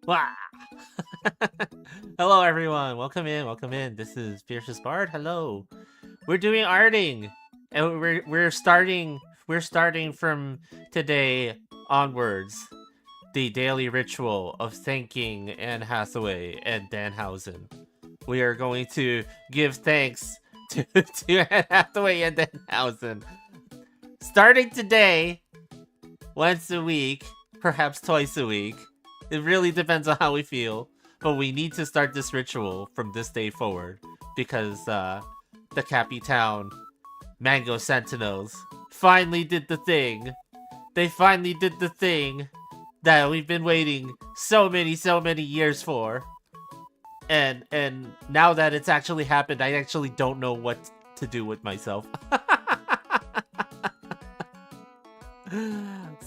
Wah! Hello, everyone. Welcome in. Welcome in. This is Fiercestbard. Hello. We're doing arting, and we're starting. We're starting from today onwards. The daily ritual of thanking Anne Hathaway and Danhausen. We are going to give thanks to Anne Hathaway and Danhausen. Starting today, once a week, perhaps twice a week. It really depends on how we feel, but we need to start this ritual from this day forward because the Cappy Town Mango Sentinels finally did the thing. They finally did the thing that we've been waiting so many years for. And now that it's actually happened, I actually don't know what to do with myself.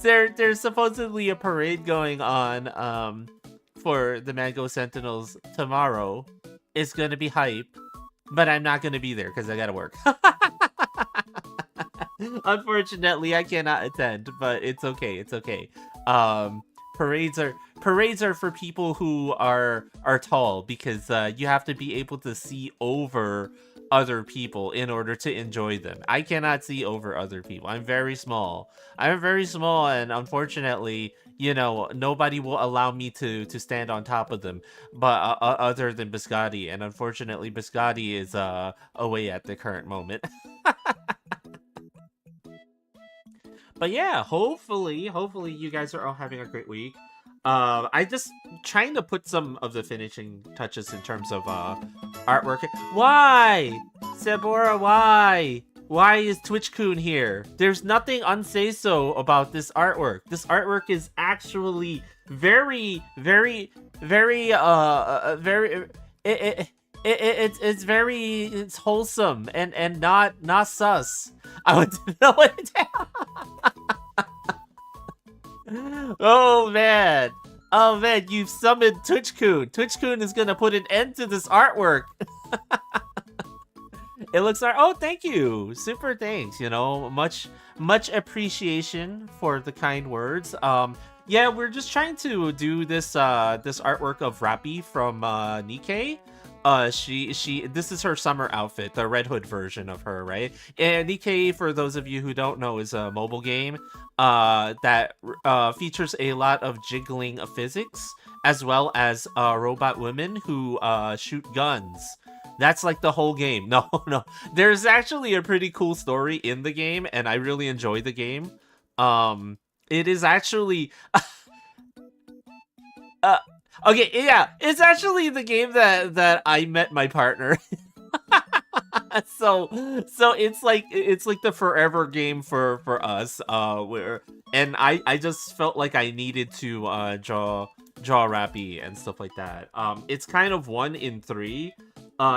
There's supposedly a parade going on for the Mango Sentinels tomorrow. It's gonna be hype, but I'm not gonna be there because I gotta work. Unfortunately, I cannot attend, but it's okay. It's okay. Um, parades are for people who are tall because you have to be able to see over other people in order to enjoy them. I cannot see over other people. I'm very small. I'm very small, and unfortunately, nobody will allow me to stand on top of them, but other than Biscotti, and unfortunately, Biscotti is away at the current moment. But yeah, hopefully you guys are all having a great week. I just trying to put some of the finishing touches in terms of artwork. Why? Sabora, why? Why is Twitch-kun here? There's nothing unsay-so about this artwork. This artwork is actually very it's wholesome and not sus. I want to know it. Oh man. Oh man, you've summoned Twitch-kun. Twitch-kun is gonna put an end to this artwork. It looks like, oh, thank you. Super thanks, much appreciation for the kind words. Yeah, we're just trying to do this this artwork of Rappi from Nikkei. This is her summer outfit, the Red Hood version of her, right? And Nikkei, for those of you who don't know, is a mobile game that features a lot of jiggling of physics, as well as robot women who shoot guns. That's like the whole game. No, no. There's actually a pretty cool story in the game, and I really enjoy the game. It is actually okay, yeah, it's actually the game that I met my partner. so it's like the forever game for us. Where and I just felt like I needed to draw Rappy and stuff like that. It's kind of 1 in 3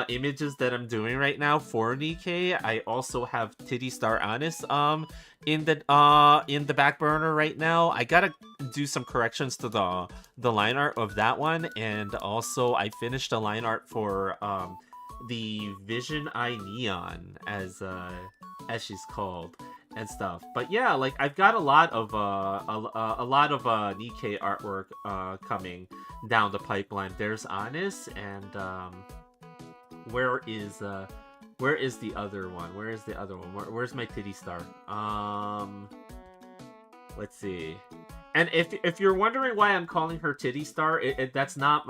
images that I'm doing right now for Nikkei. I also have Titty Star Honest in the back burner right now. I gotta do some corrections to the line art of that one, and also I finished the line art for the Vision Eye Neon as she's called and stuff. But yeah, like I've got a lot of Nikkei artwork coming down the pipeline. There's Honest, and where is the other one? Where's my Titty Star? Let's see. And if you're wondering why I'm calling her Titty Star, that's not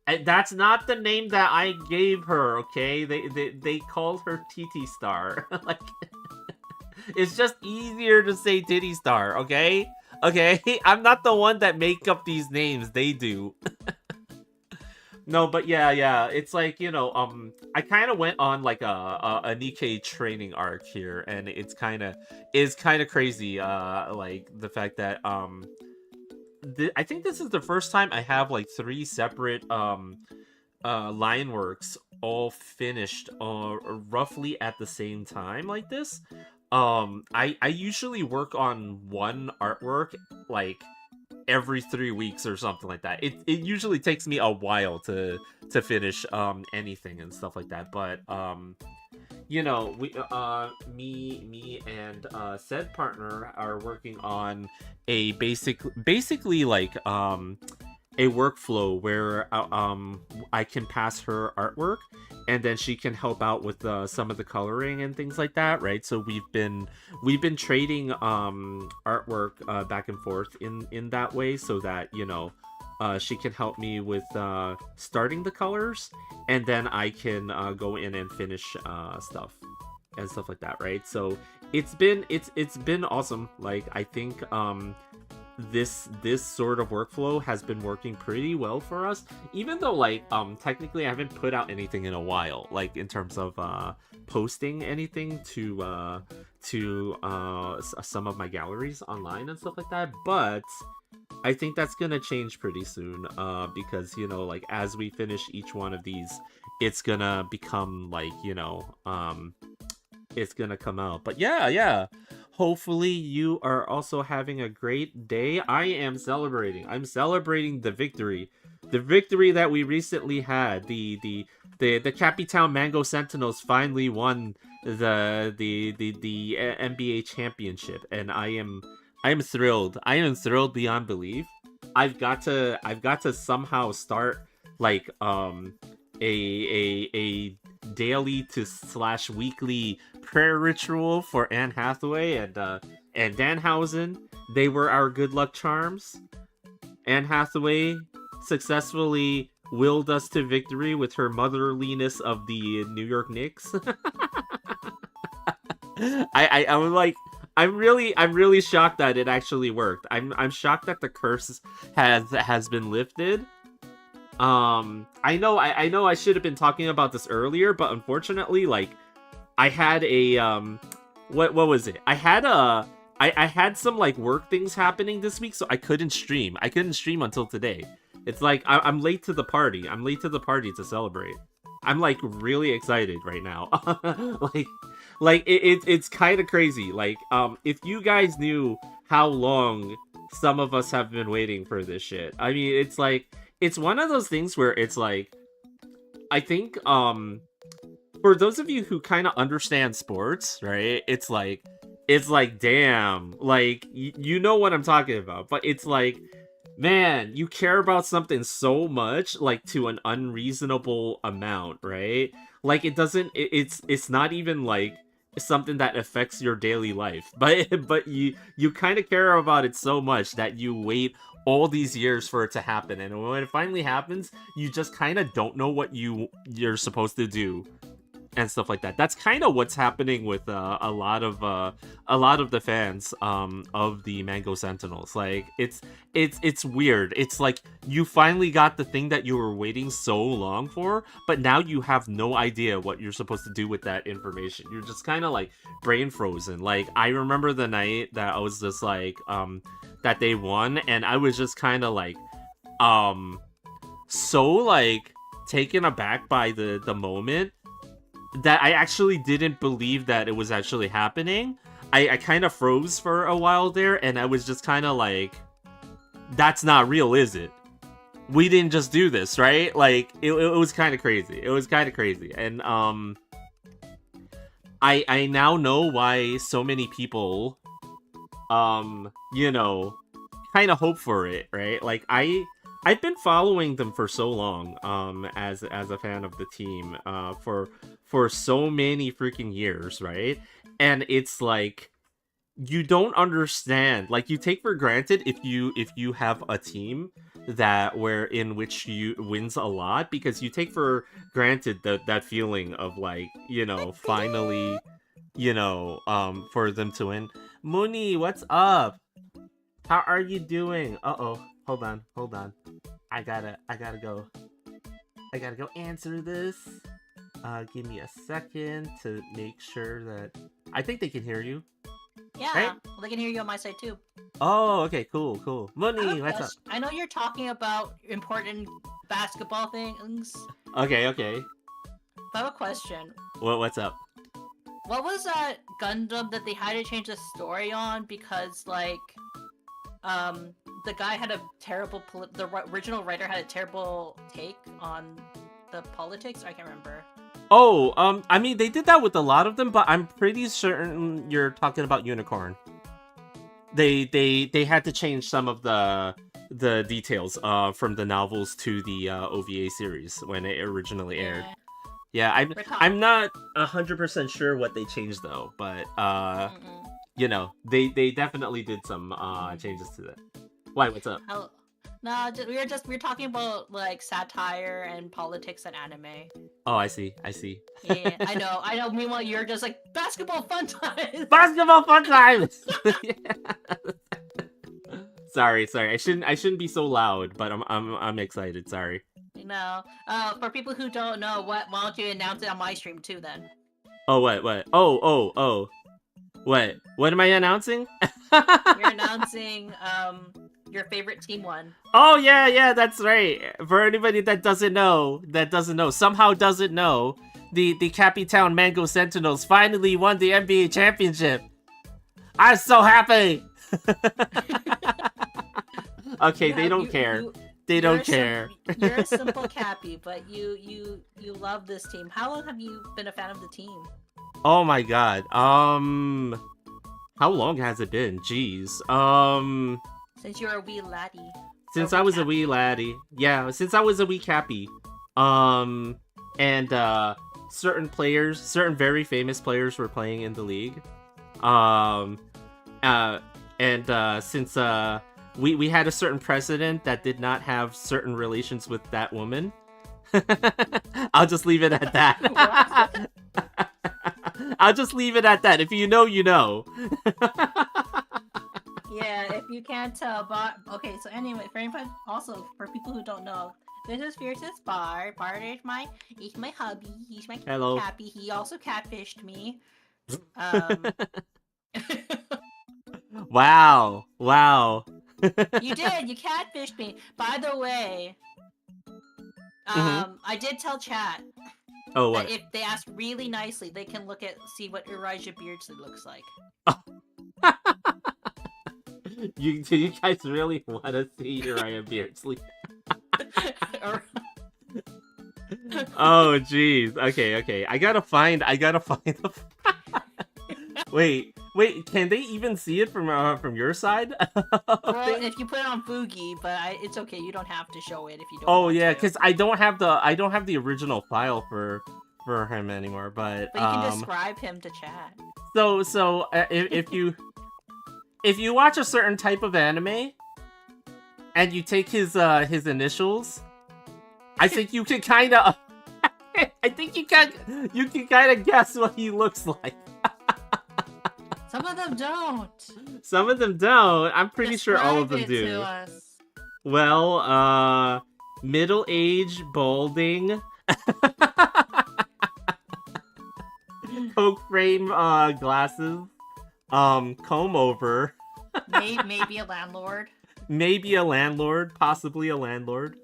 the name that I gave her. Okay, they called her TT Star. Like, it's just easier to say Titty Star. Okay, I'm not the one that make up these names. They do. No, but yeah, it's like, I kind of went on like a Nikkei training arc here, and it's kind of crazy, like the fact that I think this is the first time I have like 3 separate line works all finished roughly at the same time like this. I usually work on one artwork like every 3 weeks or something like that. It usually takes me a while to finish anything and stuff like that. But we me and said partner are working on a basically like a workflow where I can pass her artwork, and then she can help out with some of the coloring and things like that, right? So we've been trading artwork back and forth in that way, so that she can help me with starting the colors, and then I can go in and finish stuff and stuff like that, right? So it's been awesome. Like, I think this sort of workflow has been working pretty well for us, even though, like, technically I haven't put out anything in a while, like in terms of posting anything to some of my galleries online and stuff like that. But I think that's gonna change pretty soon, because like, as we finish each one of these, it's gonna become like, it's gonna come out. But yeah, hopefully you are also having a great day. I am celebrating. I'm celebrating the victory that we recently had. The Capitan Mango Sentinels finally won the NBA championship, and I am thrilled. I am thrilled beyond belief. I've got to somehow start like a daily to / weekly prayer ritual for Anne Hathaway and Danhausen. They were our good luck charms. Anne Hathaway successfully willed us to victory with her motherliness of the New York Knicks. I was like, I'm really shocked that it actually worked. I'm shocked that the curse has been lifted. I know I should have been talking about this earlier, but unfortunately, like, I had a what was it? I had some like work things happening this week, so I couldn't stream. I couldn't stream until today. It's like I'm late to the party. I'm late to the party to celebrate. I'm like really excited right now. It's kind of crazy. Like, if you guys knew how long some of us have been waiting for this shit. I mean, it's like, it's one of those things where it's like, I think for those of you who kind of understand sports, right? It's like damn, like, you know what I'm talking about. But it's like, man, you care about something so much, like, to an unreasonable amount, right? Like, it's not even like something that affects your daily life, but you kind of care about it so much that you wait all these years for it to happen, and when it finally happens, you just kind of don't know what you're supposed to do and stuff like that. That's kind of what's happening with a lot of the fans of the Mango Sentinels. Like, it's weird. It's like you finally got the thing that you were waiting so long for, but now you have no idea what you're supposed to do with that information. You're just kind of like brain frozen. Like, I remember the night that I was just like that they won, and I was just kind of like so like taken aback by the moment that I actually didn't believe that it was actually happening. I kind of froze for a while there, and I was just kind of like, that's not real, is it? We didn't just do this, right? Like, it was kind of crazy. It was kind of crazy. And I now know why so many people kind of hope for it, right? Like, I've been following them for so long, as a fan of the team, for so many freaking years, right? And it's like, you don't understand. Like, you take for granted if you have a team in which you wins a lot, because you take for granted that feeling of like, finally, for them to win. Mooney, what's up? How are you doing? Uh-oh. Hold on. I gotta go answer this. Give me a second to make sure that... I think they can hear you. Yeah, right? Well, they can hear you on my side too. Oh, okay, cool. Money, what's up? I know you're talking about important basketball things. Okay. I have a question. What's up? What was that Gundam that they had to change the story on because, like, the guy had a terrible... the original writer had a terrible take on the politics? I can't remember. Oh, I mean, they did that with a lot of them, but I'm pretty certain you're talking about Unicorn. They had to change some of the the details from the novels to the OVA series when it originally aired. Yeah, I'm not 100% sure what they changed though, but you know, they definitely did some changes to that. Why? What's up? No, we were talking about like satire and politics and anime. Oh, I see. Yeah, I know. Meanwhile, you're just like basketball fun times. Basketball fun times. Yeah. Sorry. I shouldn't be so loud, but I'm excited. Sorry. No. For people who don't know, why don't you announce it on my stream too then? Oh, what? Oh. What am I announcing? You're announcing your favorite team won. Oh yeah, that's right. For anybody that doesn't know, somehow doesn't know, the Cappy Town Mango Sentinels finally won the NBA championship. I'm so happy. Okay, they don't care. They don't care. You're a simple Cappy, but you love this team. How long have you been a fan of the team? Oh my god. How long has it been? Jeez. Since you're a wee laddie. Since I was a wee laddie. Yeah, since I was a wee Cappy. And certain very famous players were playing in the league. Since we had a certain president that did not have certain relations with that woman. I'll just leave it at that. I'll just leave it at that. If you know, you know. Yeah, if you can't tell, but okay. So anyway, for anybody, also for people who don't know, this is Fiercestbard. Bard is my hubby. He's my Cappy. He also catfished me. Wow. You did. You catfished me. By the way, I did tell chat. Oh, what? That if they ask really nicely, they can see what Elijah Beardsley looks like. You guys really want to see Uriah Beardsley? Oh, jeez. Okay. I gotta find the... Wait. Can they even see it from your side? Well, if you put it on Fugi, but it's okay. You don't have to show it if you don't. Oh yeah, because I don't have the original file for him anymore. But you can describe him to chat. So if you watch a certain type of anime and you take his initials, I think you can kind of you can kind of guess what he looks like. Some of them don't. Some of them don't. I'm pretty sure all of them do. To us. Well, middle-aged, balding, Coke frame glasses, comb over. Maybe a landlord. Maybe a landlord, possibly a landlord.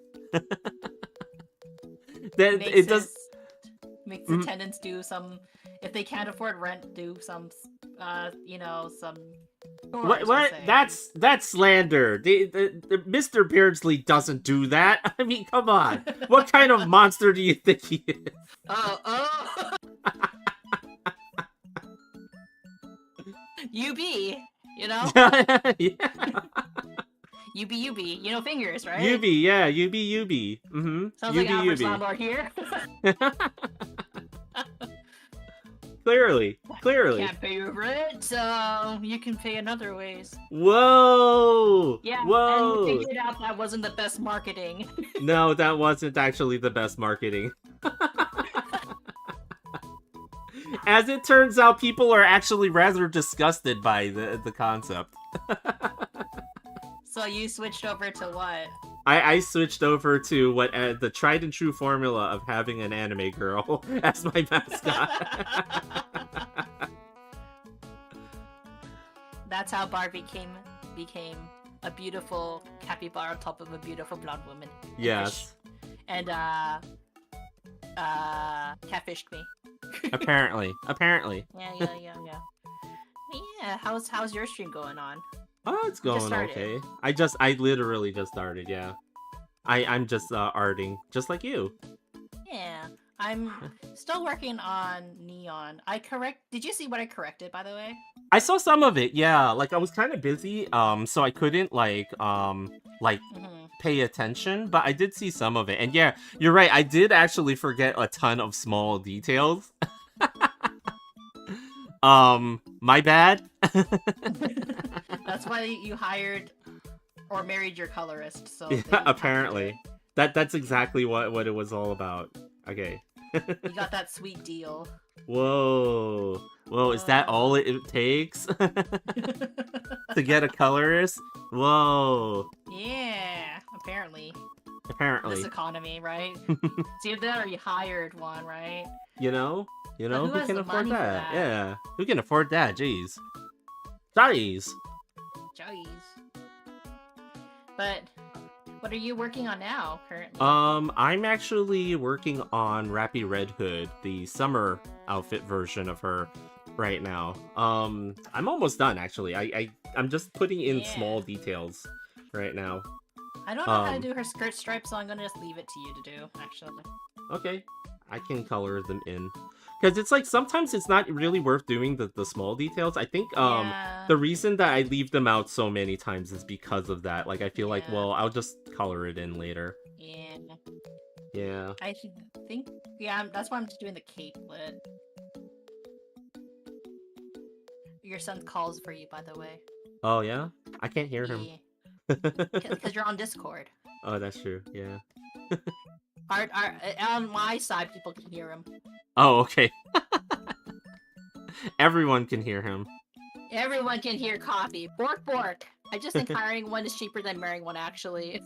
Makes the tenants do some, if they can't afford rent, do some, some. What? That's slander. The Mr. Beardsley doesn't do that. I mean, come on. What kind of monster do you think he is? Oh. UB, you know? Yeah. UB, fingers, right? UB, yeah, UB. Mm-hmm. Sounds like Albert's landlord here. Clearly. Can't pay your rent, so you can pay in other ways. Whoa! Yeah, whoa! And we figured out that wasn't the best marketing. No, that wasn't actually the best marketing. As it turns out, people are actually rather disgusted by the concept. So you switched over to what? I switched over to what the tried and true formula of having an anime girl as my mascot. That's how Barbie became a beautiful capybara on top of a beautiful blonde woman. Yes. And catfished me. Apparently. Yeah. Yeah. How's your stream going on? Oh, it's going okay. I literally just started, yeah. I'm just arting, just like you. Yeah. I'm still working on Neon. Did you see what I corrected, by the way? I saw some of it, yeah. Like, I was kind of busy, so I couldn't, like pay attention, but I did see some of it. And yeah, you're right, I did actually forget a ton of small details. My bad. That's why you hired or married your colorist. So Yeah, apparently. That's exactly what it was all about. Okay. you got that sweet deal. Whoa. Whoa, is that all it takes? To get a colorist? Whoa. Yeah, apparently. Apparently. This economy, right? It's either that or you hired one, right? You know? who Who has can the afford money for that? that? Yeah. Who can afford that? Jeez. Jeez. Jeez. But what are you working on now, currently? I'm actually working on Rappy Red Hood, the summer outfit version of her right now. I'm almost done actually. I'm just putting in small details right now. I don't know how to do her skirt stripes, so I'm gonna just leave it to you to do, actually. Okay. I can color them in. Because it's like, sometimes it's not really worth doing the small details. I think, the reason that I leave them out so many times is because of that. Like, I feel like, well, I'll just color it in later. Yeah. Yeah. I think, that's why I'm just doing the capelet. Your son calls for you, by the way. Oh, yeah? I can't hear him. Because you're on Discord. Oh, that's true, yeah. On my side, people can hear him. Oh, okay. Everyone can hear him. Everyone can hear coffee. Bork, bork. I just think hiring one is cheaper than marrying one, actually.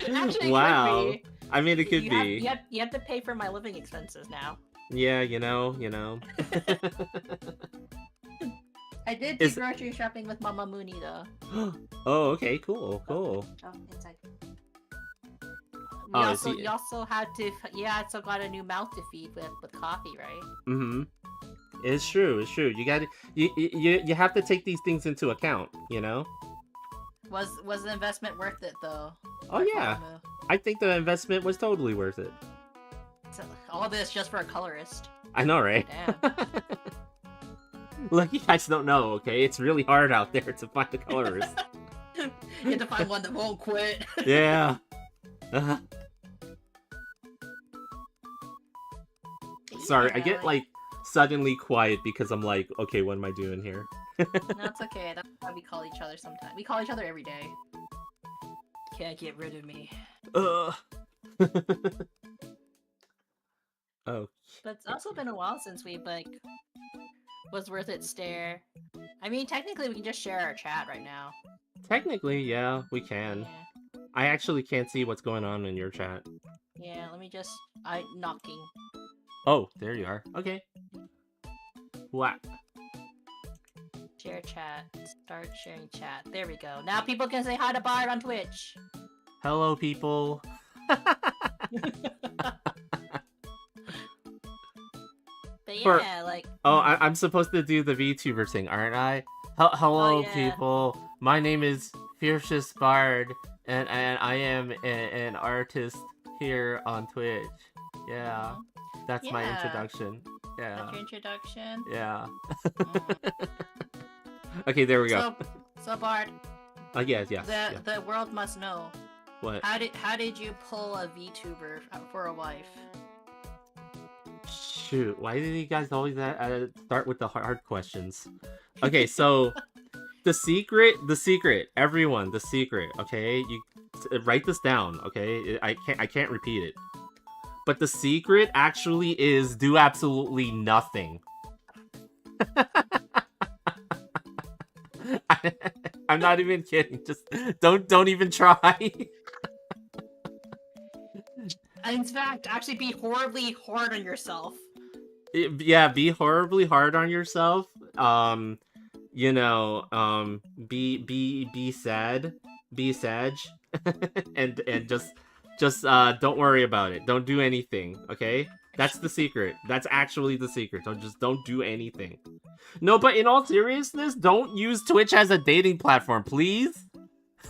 Actually, Wow. it could be. I mean, it could be. You have to pay for my living expenses now. Yeah, you know. I did do grocery shopping with Mama Mooney, though. Oh, okay, cool. Oh, inside. We also had to, I still got a new mouth to feed with coffee, right? Mm-hmm. It's true. You gotta, you have to take these things into account, you know? Was the investment worth it, though? Oh, yeah. I think the investment was totally worth it. So, all this just for a colorist. I know, right? Damn. Look, you guys don't know, okay? It's really hard out there to find a colorist. You have to find one that won't quit. Yeah. Sorry, I get, like, suddenly quiet because I'm like, okay, what am I doing here? No, it's okay. That's why we call each other sometimes. We call each other every day. Can't get rid of me. Oh. But it's also been a while since we, like, was worth it stare. I mean, technically, we can just share our chat right now. Technically, yeah, we can. Yeah. I actually can't see what's going on in your chat. Yeah, let me just... knocking. Oh, there you are. Okay. Wow. Share chat. Start sharing chat. There we go. Now people can say hi to Bard on Twitch. Hello, people. But yeah, like... Oh, I'm supposed to do the VTuber thing, aren't I? Hello, people. My name is Fiercestbard, and I am an artist here on Twitch. Yeah. That's my introduction. Yeah. That's your introduction? Yeah. Okay, there we go. So Bard. Yes. The world must know. What? How did you pull a VTuber for a wife? Shoot, why did you guys always start with the hard questions? Okay, so the secret, everyone, the secret. Okay, you write this down. Okay, I can't repeat it. But the secret actually is do absolutely nothing. I'm not even kidding. Just don't even try. In fact, actually be horribly hard on yourself. Yeah, be horribly hard on yourself. You know, be sad, and just don't worry about it. Don't do anything, okay? That's the secret. That's actually the secret. Don't do anything. No, but in all seriousness, don't use Twitch as a dating platform, please.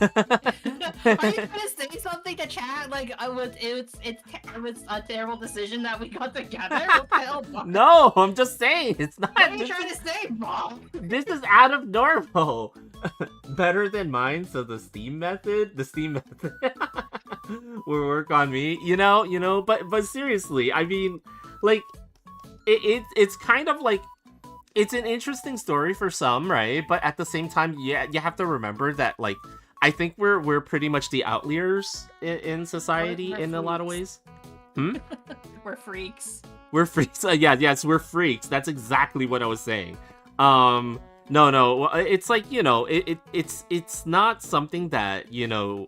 Are you gonna say something to chat? Like, it was a terrible decision that we got together? What the hell, Bob? No, I'm just saying it's not. What are you trying to say, Bob? This is out of normal. Better than mine, so the Steam method will work on me. But seriously, I mean, like, it's kind of like, it's an interesting story for some, right? But at the same time, yeah, you have to remember that, like, I think we're pretty much the outliers in society We're in a lot of ways. We're freaks. We're freaks. Yes, we're freaks. That's exactly what I was saying. No, it's like, it's not something that,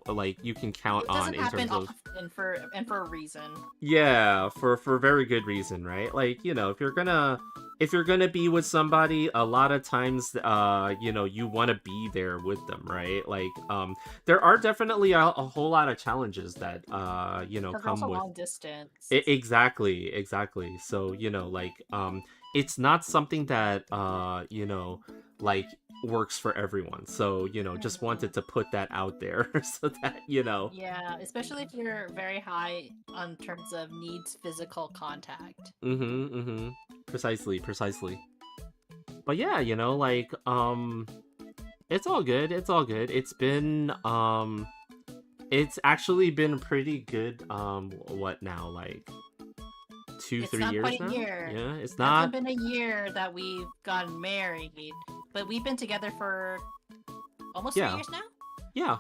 like, you can count on in terms of. And for a reason. Yeah, for very good reason, right? Like, if you're gonna be with somebody, a lot of times, you want to be there with them, right? Like, there are definitely a whole lot of challenges that, come with long distance. Exactly. So, like, it's not something that, like, works for everyone. So, just wanted to put that out there so that, Yeah, especially if you're very high on terms of needs physical contact. Precisely. But yeah, like, it's all good. It's actually been pretty good, what now, like, 2-3 years now? Yeah, it's not. It's been a year that we've gotten married, but we've been together for almost 3 years now? Yeah.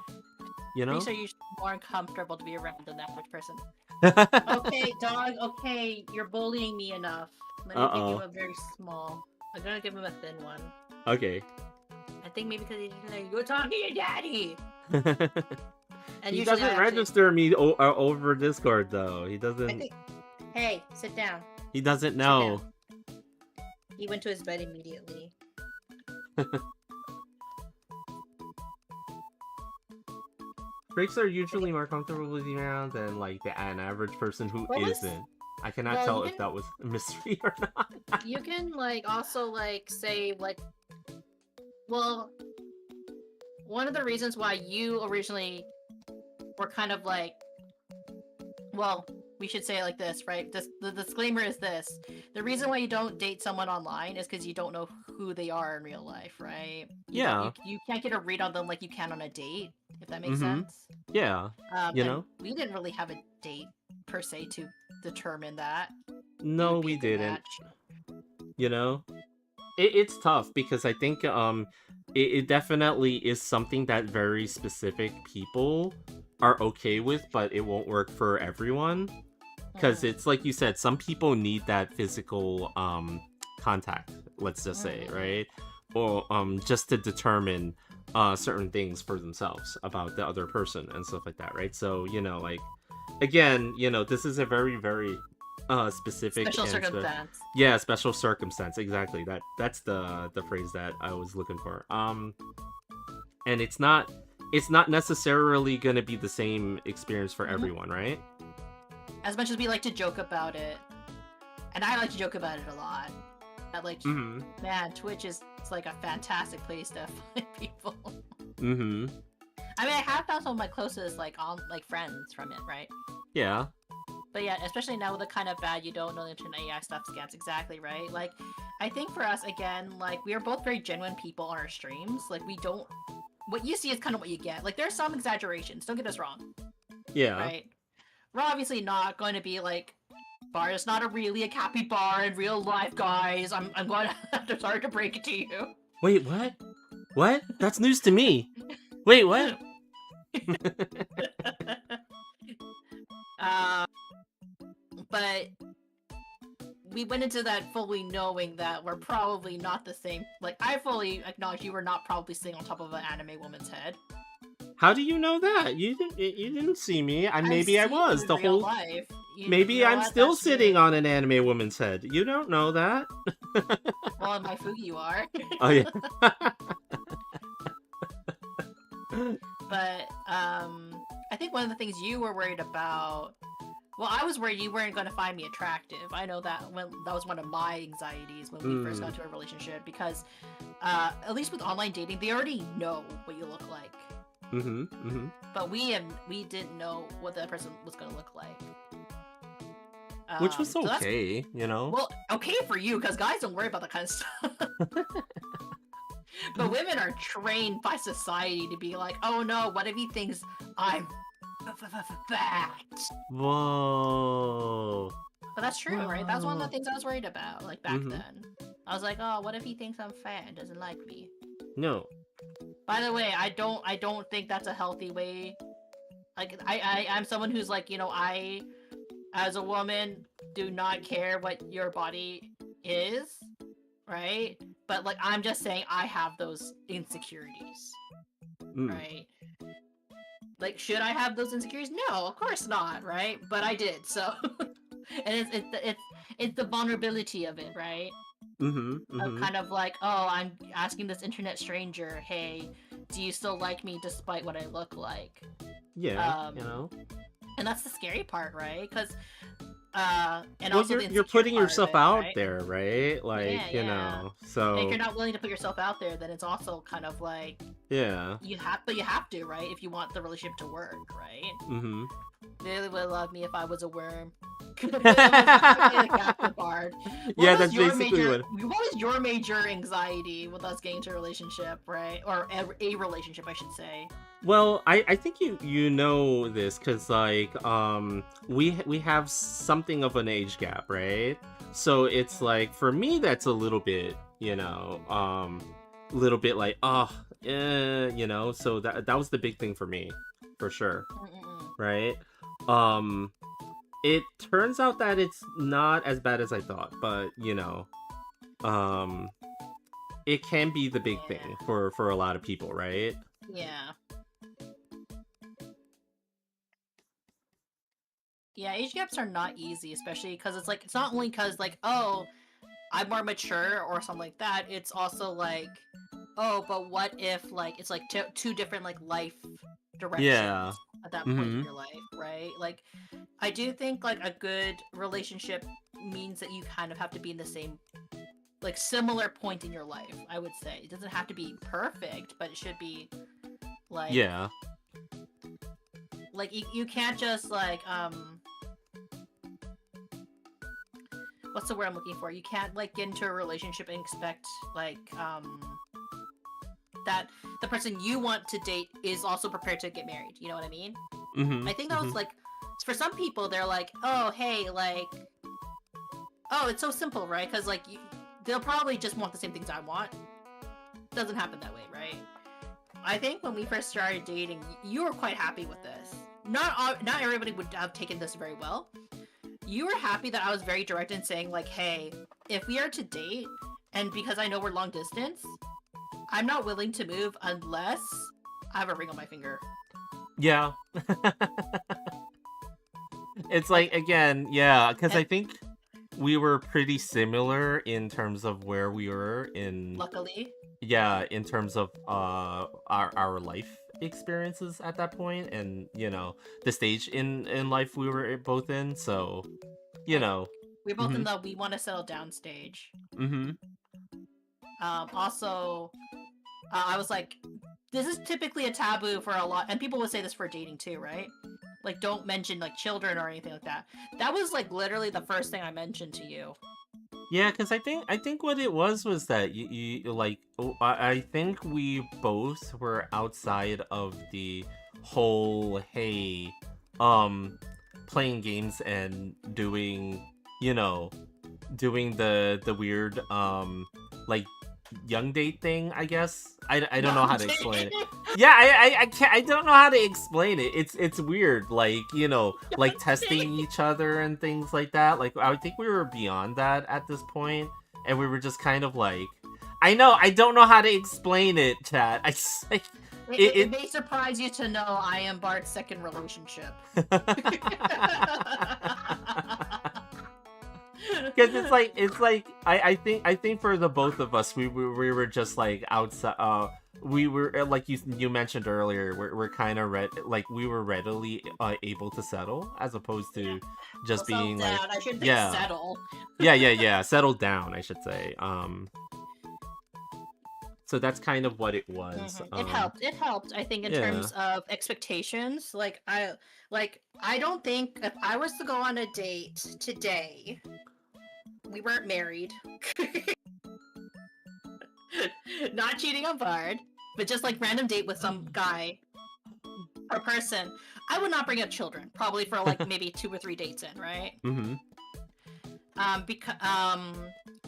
Pretty sure you're more uncomfortable to be around than the average person. Okay, dog, okay, you're bullying me enough. Let me give you a very small. I'm gonna give him a thin one. Okay. I think maybe because he's like, go talk to your daddy! And he doesn't register me over Discord, though. He doesn't... Hey, sit down. He doesn't know. He went to his bed immediately. Freaks are usually more comfortable with you around than, like, an average person who isn't. I cannot tell if that was a mystery or not. You can, like, also, like, say, like... Well, one of the reasons why you originally were kind of, like... Well, we should say it like this, right? The disclaimer is this. The reason why you don't date someone online is because you don't know who they are in real life, right? You can't get a read on them like you can on a date, if that makes sense. Yeah, we didn't really have a date, per se, to determine that. No, we didn't. It's tough because I think it definitely is something that very specific people are okay with, but it won't work for everyone. Because it's like you said, some people need that physical contact, let's just say, right? Or just to determine certain things for themselves about the other person and stuff like that, right? So, like, again, this is a very, very specific special circumstance. Yeah, special circumstance, exactly. That's the phrase that I was looking for. And it's not necessarily gonna be the same experience for everyone, right? As much as we like to joke about it, and I like to joke about it a lot, that, like, man, Twitch is like a fantastic place to find people. I mean, I have found some of my closest, like, friends from it, right? Yeah. But yeah, especially now with the kind of bad you don't know the internet AI stuff scams, exactly, right? Like, I think for us, again, like, we are both very genuine people on our streams. Like, we don't... What you see is kind of what you get. Like, there's some exaggerations, don't get us wrong. Yeah. Right? We're obviously not going to be like, Bar is not really a capybara in real life, guys. I'm going to have to sorry to break it to you. Wait, what? What? That's news to me. Wait, what? But we went into that fully knowing that we're probably not the same. Like, I fully acknowledge you were not probably sitting on top of an anime woman's head. How do you know that? You didn't see me. Maybe I was the whole life. Maybe I'm still sitting on an anime woman's head. You don't know that. Well, in my Fugi you are. Oh yeah. But I think one of the things you were worried about. Well, I was worried you weren't going to find me attractive. I know that that was one of my anxieties when we first got into a relationship, because at least with online dating, they already know what you look like. But we didn't know what that person was gonna look like. Which was so okay, you know? Well, okay for you, because guys don't worry about that kind of stuff. But women are trained by society to be like, oh no, what if he thinks I'm fat? Whoa. But that's true, right? That's one of the things I was worried about, like, back then. I was like, oh, what if he thinks I'm fat and doesn't like me? No. By the way, I don't think that's a healthy way. Like, I'm someone who's like, you know, I, as a woman, do not care what your body is, right? But, like, I'm just saying I have those insecurities, right? Like, should I have those insecurities? No, of course not, right? But I did, so... And it's the vulnerability of it, right? Of kind of like, oh, I'm asking this internet stranger, hey, do you still like me despite what I look like? Yeah, you know. And that's the scary part, right? Because and well, also you're putting yourself out there, right? Like, yeah, you know. So and if you're not willing to put yourself out there, then it's also kind of like, yeah, you have to, right? If you want the relationship to work, right? They would love me if I was a worm. Fiercestbard. Yeah, that's basically what was your major anxiety with us getting into a relationship, right? Or a relationship, I should say. Well, I think you know this because like we have something of an age gap, right? So it's like for me that's a little bit, you know, little bit like you know. So that was the big thing for me, for sure, right? It turns out that it's not as bad as I thought, but you know, it can be the big thing for a lot of people, right? Yeah. Yeah, age gaps are not easy, especially because it's like, it's not only because like, oh, I'm more mature or something like that. It's also like, oh, but what if like it's like two different like life directions at that point in your life, right? Like, I do think like a good relationship means that you kind of have to be in the same, like, similar point in your life. I would say it doesn't have to be perfect, but it should be like, like you can't just like what's the word I'm looking for? You can't like get into a relationship and expect like that the person you want to date is also prepared to get married. You know what I mean? I think that was like, for some people, they're like, oh, hey, like, oh, it's so simple, right? Because like they'll probably just want the same things I want. Doesn't happen that way, right? I think when we first started dating, you were quite happy with this. Not everybody would have taken this very well. You were happy that I was very direct in saying like, hey, if we are to date, and because I know we're long distance, I'm not willing to move unless I have a ring on my finger. Yeah. It's like, again, yeah, because I think we were pretty similar in terms of where we were in... Luckily. Yeah, in terms of our life experiences at that point, and, you know, the stage in life we were both in, so, you know. We're both in the we want to settle down stage. Also, I was like, this is typically a taboo for a lot, and people would say this for dating too, right? Like, don't mention like children or anything like that. That was like literally the first thing I mentioned to you. Yeah, because I think what it was that you like, I think we both were outside of the whole, hey, playing games and doing, you know, doing the weird like young date thing, I guess. I don't know how to explain it. Yeah, I don't know how to explain it. It's weird, like, you know, like testing each other and things like that. Like, I think we were beyond that at this point, and we were just kind of like, I don't know how to explain it, chat. It may surprise you to know I am Bart's second relationship. Because it's like I think for the both of us, we were just like outside. We were like you mentioned earlier. We're kind of we were readily able to settle, as opposed to just being like, I shouldn't say settle. yeah, settle down, I should say. So that's kind of what it was. It helped. It helped. I think in Yeah. terms of expectations. I don't think if I was to go on a date today, we weren't married. Not cheating on Bard, but just like random date with some guy or person. I would not bring up children. Probably for like maybe 2 or 3 dates in, right? Mm-hmm. Because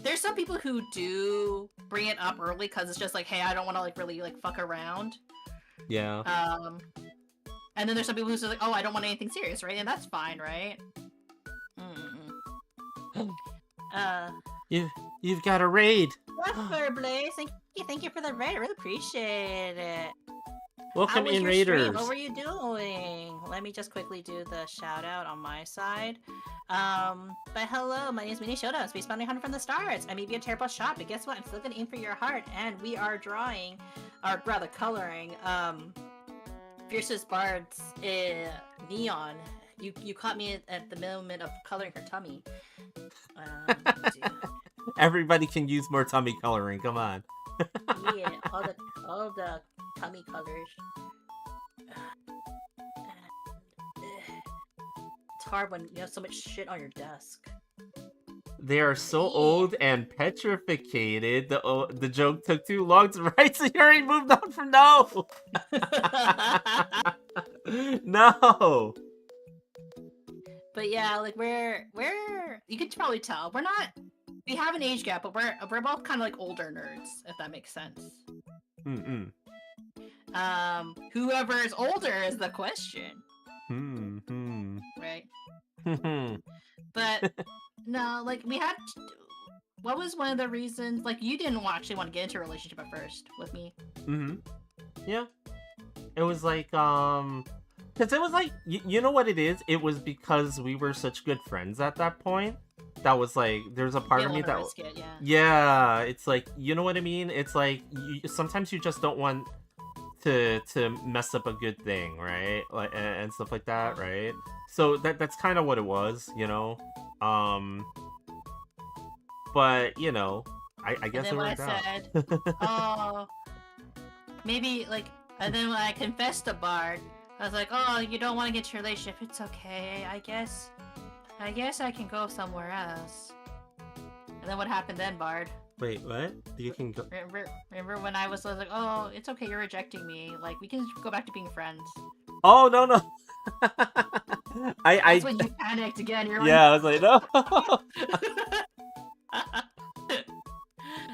there's some people who do bring it up early because it's just like, hey, I don't want to like really like fuck around. Yeah. And then there's some people who's just like, oh, I don't want anything serious, right? And that's fine, right? You've got a raid. That's Blaze. Thank you for the raid. I really appreciate it. Welcome How was in, your Raiders. stream? What were you doing? Let me just quickly do the shout out on my side. But hello, my name is Mini Shoda, Space Bounty Hunter from the Stars. I may be a terrible shot, but guess what? I'm still gonna aim for your heart, and we are drawing, or rather coloring, Fiercestbard's neon. You caught me at the moment of coloring her tummy. Everybody can use more tummy coloring. Come on. Yeah, all the tummy colors. It's hard when you have so much shit on your desk. They are so old and petrificated. The joke took too long to write, so you already moved on from no. No. But yeah, like we're you can probably tell we have an age gap, but we're both kind of like older nerds, if that makes sense. Whoever is older is the question. Right. But no, like we had. What was one of the reasons? Like you didn't actually want to get into a relationship at first with me. Yeah. It was like because it was like you know what it is. It was because we were such good friends at that point. That was like there's a part of me that yeah. It's like you know what I mean. It's like sometimes you just don't want to mess up a good thing, right? Like and stuff like that, right? So that's kind of what it was, you know. But you know, I guess it worked out. And then when I said, oh, maybe like, and then when I confessed to Bard, I was like, oh, you don't want to get into a relationship. It's okay. I guess I can go somewhere else. And then what happened then, Bard? Wait, what? You can go. Remember when I was like, oh, it's okay, you're rejecting me. Like, we can go back to being friends. Oh no. That's when you panicked again. You're like, yeah, I was like, no.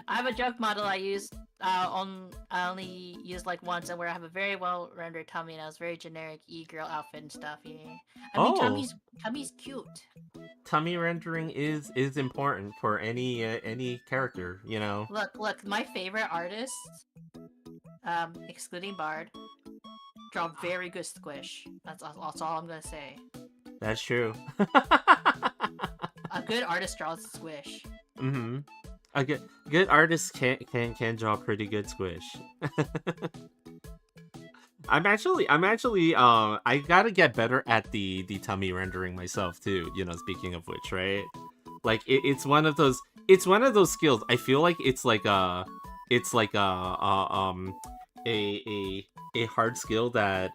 I have a joke model I used I only used like once, and where I have a very well rendered tummy, and I was very generic e-girl outfit and stuff. Yeah, I mean tummy's cute. Tummy rendering is important for any character, you know. Look, my favorite artists, excluding Bard, draw very good squish. That's all I'm gonna say. That's true. A good artist draws squish. A good artist can draw pretty good squish. I'm actually I gotta get better at the tummy rendering myself too, you know, speaking of which, right? Like it's one of those skills. I feel like it's like a hard skill that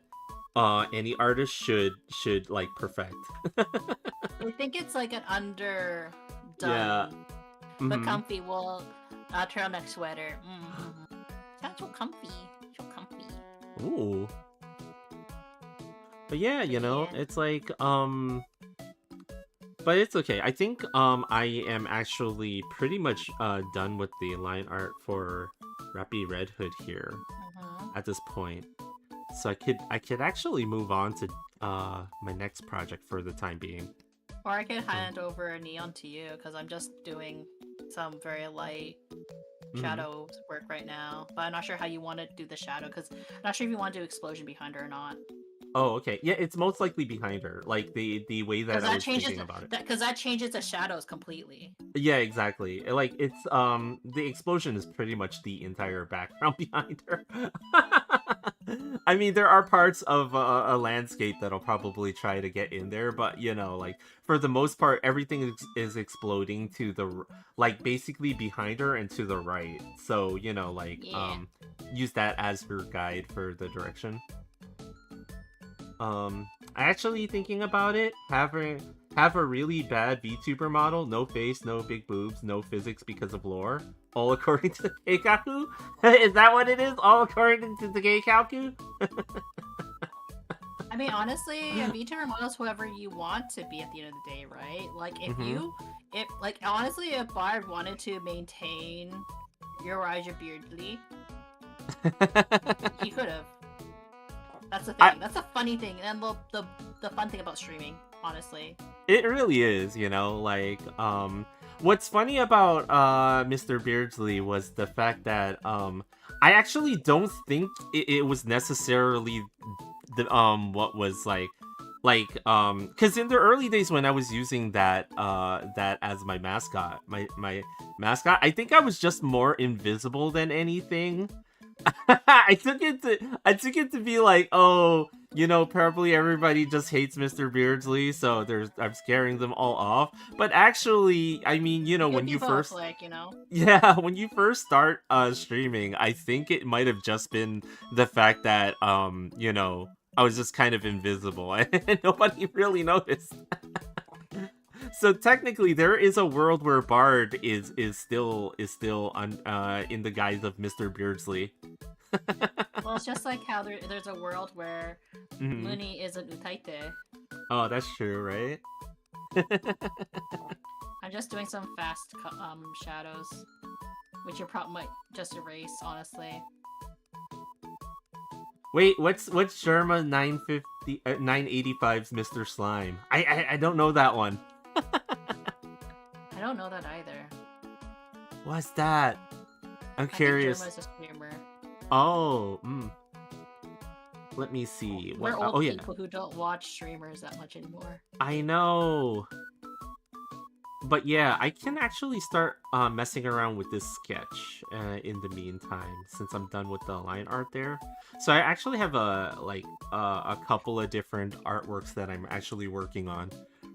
any artist should like perfect. I think it's like an underdone. Yeah. But comfy wool turtleneck sweater. Sounds so comfy. Ooh. But yeah, you know, it's like but it's okay. I think I am actually pretty much done with the line art for Rappy Red Hood here at this point. So I could actually move on to my next project for the time being. Or I could hand over a neon to you, because I'm just doing some very light shadow work right now. But I'm not sure how you want to do the shadow, because I'm not sure if you want to do explosion behind her or not. Oh, okay. Yeah, it's most likely behind her. Like the way that I was thinking about it. Because that changes the shadows completely. Yeah, exactly. Like it's the explosion is pretty much the entire background behind her. I mean, there are parts of a landscape that'll probably try to get in there, but you know, like for the most part, everything is exploding to like basically behind her and to the right. So you know, like Yeah. use that as your guide for the direction. Actually thinking about it, have a really bad VTuber model, no face, no big boobs, no physics because of lore, all according to the Keikaku? Is that what it is? All according to the Keikaku? I mean, honestly, a VTuber model is whoever you want to be at the end of the day, right? Like, honestly, if Bard wanted to maintain Uriah Beardsley, he could have. That's the thing. That's a funny thing, and the fun thing about streaming, honestly. It really is, you know, like, what's funny about, Mr. Beardsley was the fact that, I actually don't think it was necessarily what was, because in the early days when I was using that as my mascot, my mascot, I think I was just more invisible than anything. I took it to be like, oh, you know, probably everybody just hates Mr. Beardsley, so I'm scaring them all off. But actually, I mean, you know, when you first, like, you know, yeah, when you first start streaming, I think it might have just been the fact that you know, I was just kind of invisible and nobody really noticed. So technically, there is a world where Bard is still on in the guise of Mr. Beardsley. Well, it's just like how there's a world where Mooney is an Utaite. Oh, that's true, right? I'm just doing some fast shadows, which you probably might just erase, honestly. Wait, what's Sherma 985's Mr. Slime? I don't know that one. I don't know that either. What's that? I'm curious. I think Germa's a streamer. Oh, let me see. We're old people who don't watch streamers that much anymore. I know. But yeah, I can actually start messing around with this sketch in the meantime, since I'm done with the line art there. So I actually have a couple of different artworks that I'm actually working on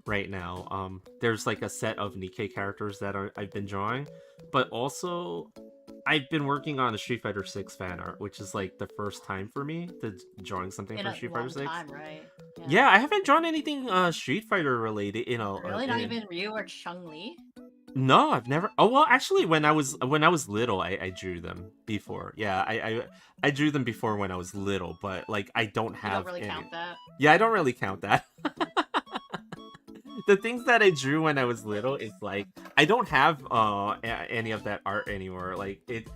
right now. There's like a set of Nikkei characters that I've been drawing, but also I've been working on a Street Fighter 6 fan art, which is like the first time for me to drawing something for Street Fighter 6. Time, right? Yeah, I haven't drawn anything Street Fighter related, you know. Really, not even Ryu or Chun-Li? No, I've never. Oh well, actually, when I was little, I drew them before. Yeah, I drew them before when I was little, but like I don't have. You don't really count that. Yeah, I don't really count that. The things that I drew when I was little is like I don't have any of that art anymore. Like it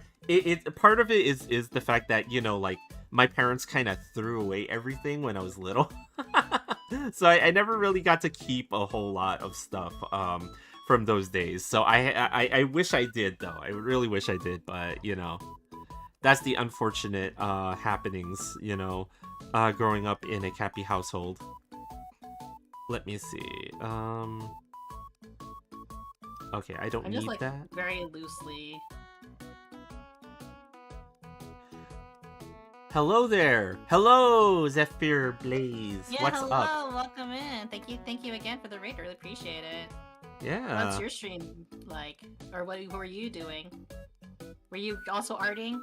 part of it is the fact that, you know, like my parents kind of threw away everything when I was little. So I never really got to keep a whole lot of stuff from those days. So I wish I did, though. I really wish I did, but you know, that's the unfortunate happenings, you know, growing up in a Cappy household. Let me see. Okay, I don't need like, that. Very loosely. Hello there. Hello, Zephyr Blaze. Yeah, What's hello, up? Welcome in. Thank you again for the raid. I really appreciate it. Yeah. What's your stream like? Or what were you doing? Were you also arting?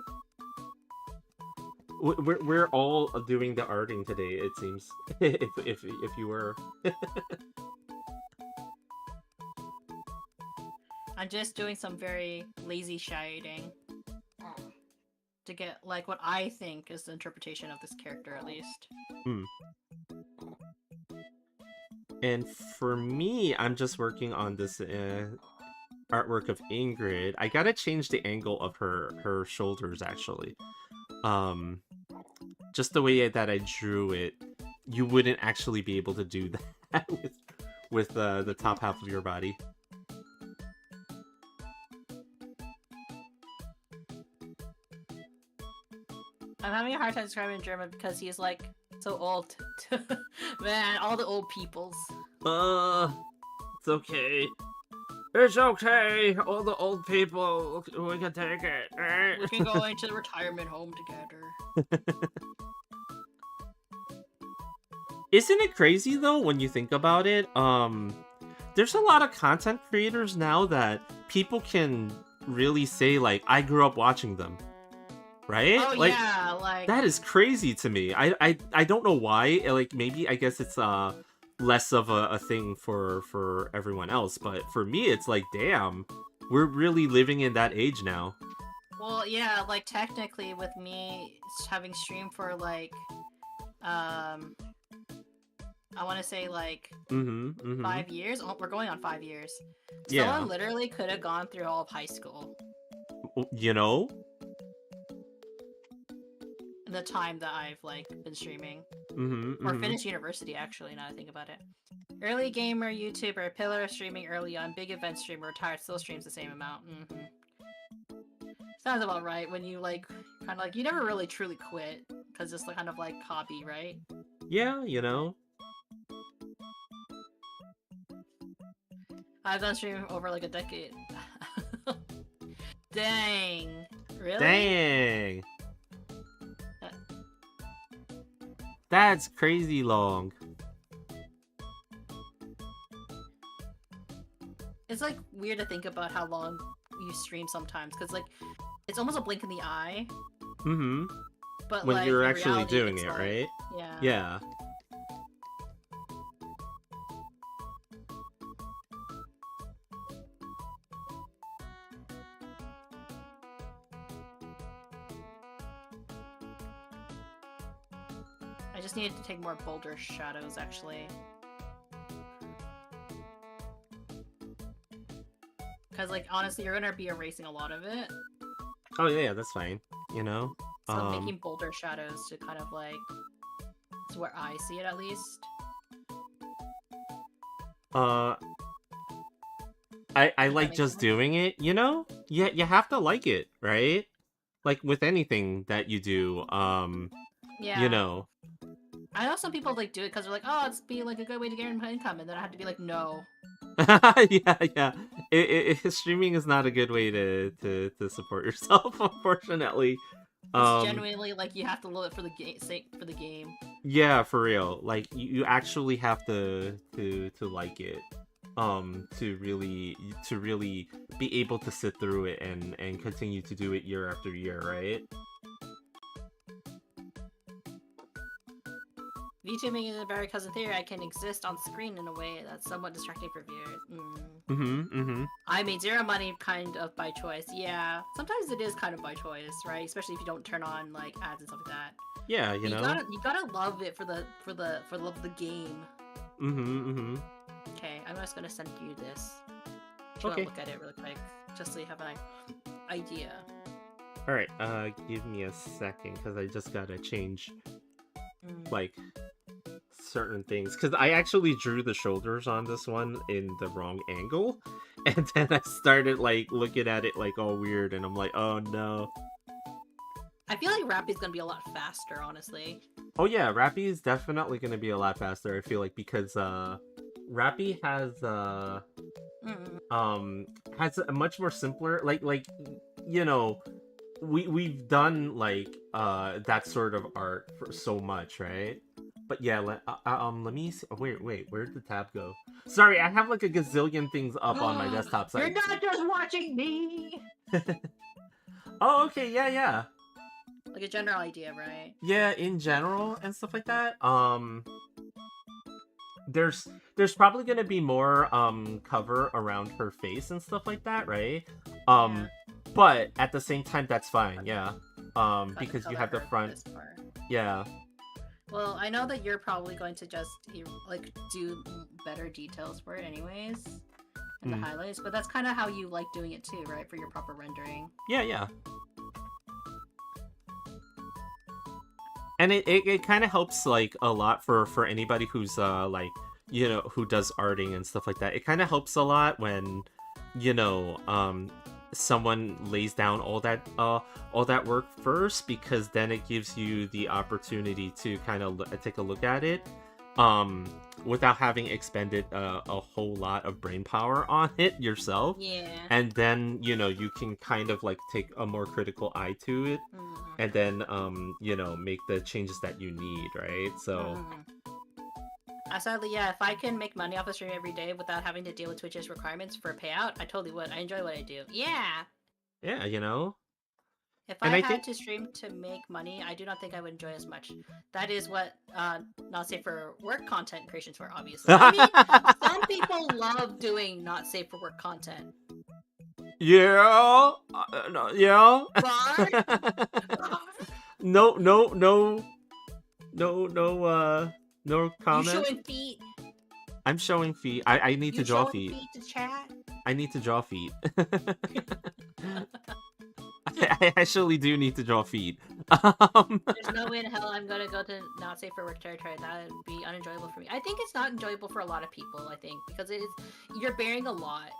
We're all doing the arting today, it seems. if you were. I'm just doing some very lazy shading to get like what I think is the interpretation of this character, at least. And for me, I'm just working on this artwork of Ingrid. I gotta change the angle of her shoulders, actually. Just the way that I drew it, you wouldn't actually be able to do that with the top half of your body. I'm having a hard time describing German because he's like so old. Man, all the old peoples. It's okay. It's okay. All the old people, we can take it. We can go into the retirement home together. Isn't it crazy though when you think about it? There's a lot of content creators now that people can really say like I grew up watching them, right? Oh Like yeah, like that is crazy to me. I don't know why. Like maybe I guess it's less of a thing for everyone else, but for me it's like damn, we're really living in that age now. well, yeah, like technically with me having streamed for like um I want to say like Mm-hmm. 5 years. Oh, we're going on 5 years. Yeah. Someone literally could have gone through all of high school You know? in the time that I've like been streaming. Mm-hmm. Or Mm-hmm. finished university, actually, now that I think about it. Early gamer, YouTuber, pillar of streaming early on, big event streamer, retired, still streams the same amount. Sounds about right when you like, kind of like, you never really truly quit, because it's kind of like hobby, right? Yeah, you know. I've done streaming over like a decade. Dang. Really? Dang. That's crazy long. It's like weird to think about how long you stream sometimes, because like it's almost a blink in the eye. Mm-hmm. But When like, you're in actually reality, doing it's it, like- right? Yeah. Yeah. I just needed to take more bolder shadows, actually. Because, like, honestly, you're gonna be erasing a lot of it. Oh yeah, that's fine. You know. So making bolder shadows to kind of like, it's where I see it at least. I like makes just sense. doing it, you know? Yeah, you have to like it, right? Like with anything that you do, Yeah. you know. I know some people like do it because they're like, oh, it's be like a good way to get income, and then I have to be like, no. Yeah. Streaming is not a good way to support yourself, unfortunately. It's genuinely like you have to love it for the sake for the game. Yeah, for real. Like you actually have to like it, to really be able to sit through it and continue to do it year after year, right? VTubing is a very cousin theory. I can exist on screen in a way that's somewhat distracting for viewers. I made zero money kind of by choice. Yeah, sometimes it is kind of by choice, right? Especially if you don't turn on like ads and stuff like that. Yeah, you know. You gotta love it for the love of the game. Okay, I'm just gonna send you this. Okay. Look at it really quick, just so you have an idea. All right. Give me a second, because I just gotta change like certain things, because I actually drew the shoulders on this one in the wrong angle, and then I started like looking at it like all weird, and I'm like, oh no. I feel like Rappy's gonna be a lot faster, honestly. Oh yeah, Rappy is definitely gonna be a lot faster, I feel like, because Rappy has a much more simpler, like you know, we've done like that sort of art for so much, right? But yeah, let me see. Oh, wait, where did the tab go? Sorry, I have like a gazillion things up on my desktop side. You're not just watching me. Oh, okay, yeah. Like a general idea, right? Yeah, in general and stuff like that. There's probably gonna be more cover around her face and stuff like that, right? Yeah. But at the same time, that's fine, yeah. Because you have the front. Yeah. Well, I know that you're probably going to just like do better details for it anyways, in the highlights, but that's kind of how you like doing it too, right? For your proper rendering. Yeah. And it kind of helps like a lot for anybody who's like, you know, who does arting and stuff like that. It kind of helps a lot when, you know, someone lays down all that work first, because then it gives you the opportunity to kind of take a look at it without having expended a whole lot of brain power on it yourself. Yeah. And then, you know, you can kind of like take a more critical eye to it, and then you know, make the changes that you need, right? So Sadly, yeah, if I can make money off the stream every day without having to deal with Twitch's requirements for a payout, I totally would. I enjoy what I do. Yeah! Yeah, you know? If And I I had think... to stream to make money, I do not think I would enjoy as much. That is what not safe for work content creations for, obviously. I mean, some people love doing not safe for work content. Yeah. No, yeah. Bar? No, no, no, no, no. No You comment. showing feet? I'm showing feet. I need to draw feet. You showing feet to chat? I need to draw feet. I actually do need to draw feet. There's no way in hell I'm gonna go to not safe for work territory. That would be unenjoyable for me. I think it's not enjoyable for a lot of people. I think because you're bearing a lot.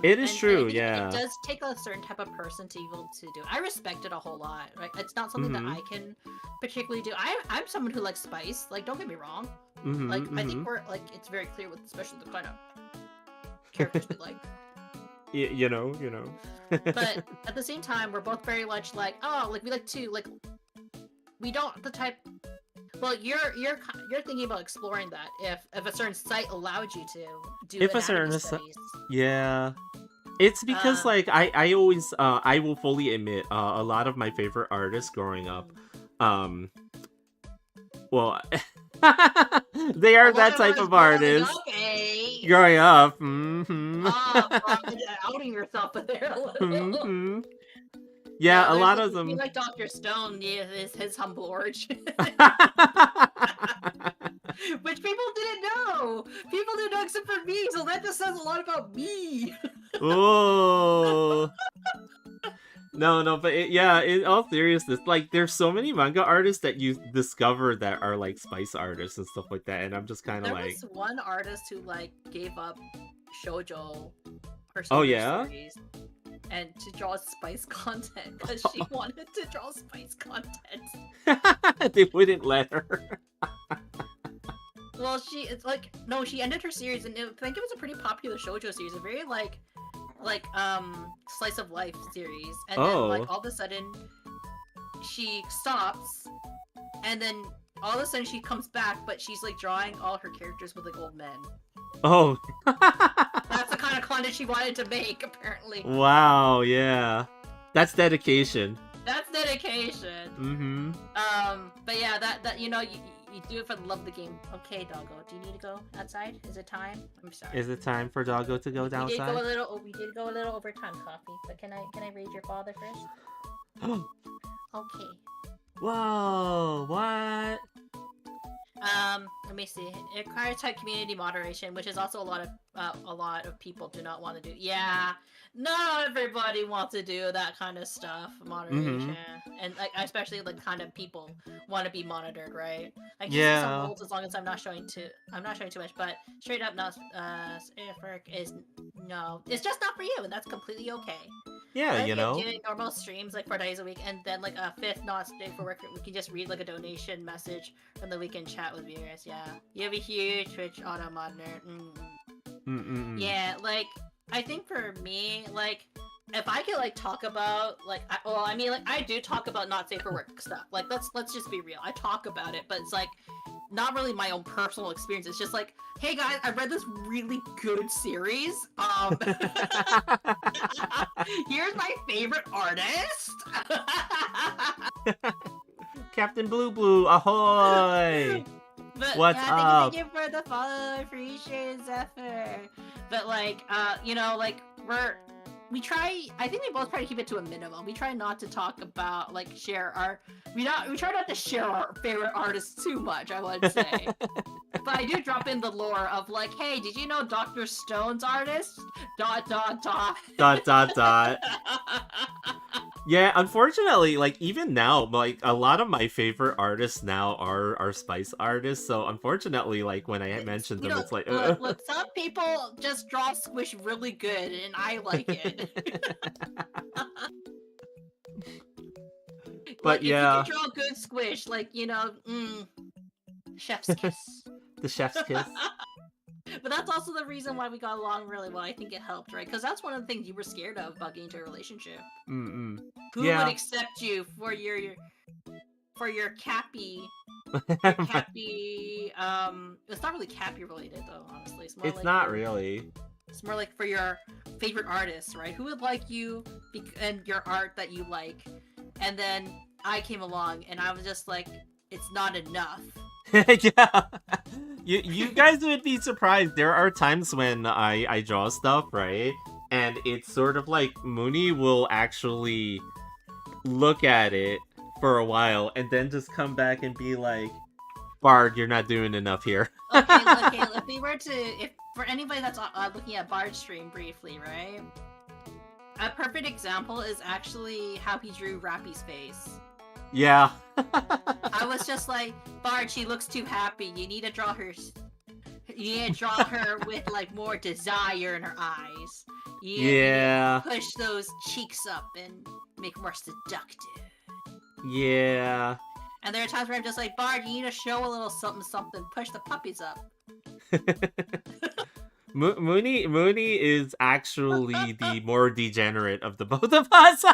It is true, I think yeah. It does take a certain type of person to be able to do it. I respect it a whole lot. Right? It's not something that I can particularly do. I'm someone who likes spice. Like, don't get me wrong. I think we're like it's very clear with especially the kind of characters we like. You know. But at the same time, we're both very much like, oh, like we like to like. We don't the type. Well, you're thinking about exploring that if a certain site allowed you to do if a certain studies. Yeah. It's because like I always I will fully admit a lot of my favorite artists growing up well they are that type of artist. Growing up. Outing yourself there a little. Yeah, a lot of them. Like Dr. Stone, is his humble origin. Which people didn't know. People didn't know except for me, so that just says a lot about me. Oh. No, but in all seriousness, like, there's so many manga artists that you discover that are, like, spice artists and stuff like that, and I'm just kind of like... There was one artist who, like, gave up shoujo, her series, and to draw spice content, because she wanted to draw spice content. They wouldn't let her. Well, she ended her series, and I think it was a pretty popular shoujo series, a very, like, slice of life series, and then like all of a sudden she stops, and then all of a sudden she comes back, but she's like drawing all her characters with like old men. Oh. That's the kind of content she wanted to make, apparently. Wow, yeah. That's dedication. That's dedication. But yeah, that you do it for the love of the game. Okay, Doggo, do you need to go outside? Is it time? I'm sorry. Is it time for Doggo to go outside? We did go a little over time, Coffee. But can I raid your father first? Okay. Whoa, what? Let me see. It requires type community moderation, which is also a lot of people do not want to do. Yeah, not everybody wants to do that kind of stuff. Moderation, and like especially like kind of people want to be monitored, right? Like some rules as long as I'm not showing too much. But straight up, not is no. It's just not for you, and that's completely okay. Yeah, like, you know. Doing normal streams like 4 days a week, and then like a fifth not day for work, we can just read like a donation message from the weekend chat with viewers. Yeah, you have a huge Twitch auto monitor. Yeah, like I think for me, like if I could like talk about like I do talk about not safe for work stuff. Like let's just be real. I talk about it, but it's like not really my own personal experience. It's just like, hey guys, I read this really good series. Here's my favorite artist. Captain Blue, ahoy! But, what's up? Thank you for the follow. I appreciate Zephyr. But like, we try. I think we both try to keep it to a minimum. We try not to talk about like we try not to share our favorite artists too much, I would say. But I do drop in the lore of like, hey, did you know Dr. Stone's artist? ... Yeah, unfortunately, like even now, like a lot of my favorite artists now are spice artists. So unfortunately, like when I mentioned them, it's like look, some people just draw squish really good, and I like it. But like, yeah, if you can draw good squish, like chef's kiss. The chef's kiss. But that's also the reason why we got along really well. I think it helped, right? Because that's one of the things you were scared of about getting into a relationship. Who would accept you for your cappy Your Cappy, it's not really Cappy related though, honestly. It's more It's like not really. It's more like for your favorite artists, right? Who would like you and your art that you like, and then I came along and I was just like, it's not enough. Yeah. You guys would be surprised. There are times when I draw stuff, right? And it's sort of like Mooney will actually look at it for a while and then just come back and be like, Bard, you're not doing enough here. Okay, if we were to, if for anybody that's looking at Bard's stream briefly, right? A perfect example is actually how he drew Rappy's face. Yeah. I was just like, Bard, she looks too happy. You need to draw her. You need to draw her with like more desire in her eyes. You need to push those cheeks up and make more seductive. Yeah. And there are times where I'm just like, Bard, you need to show a little something, something. Push the puppies up. Mooney is actually the more degenerate of the both of us.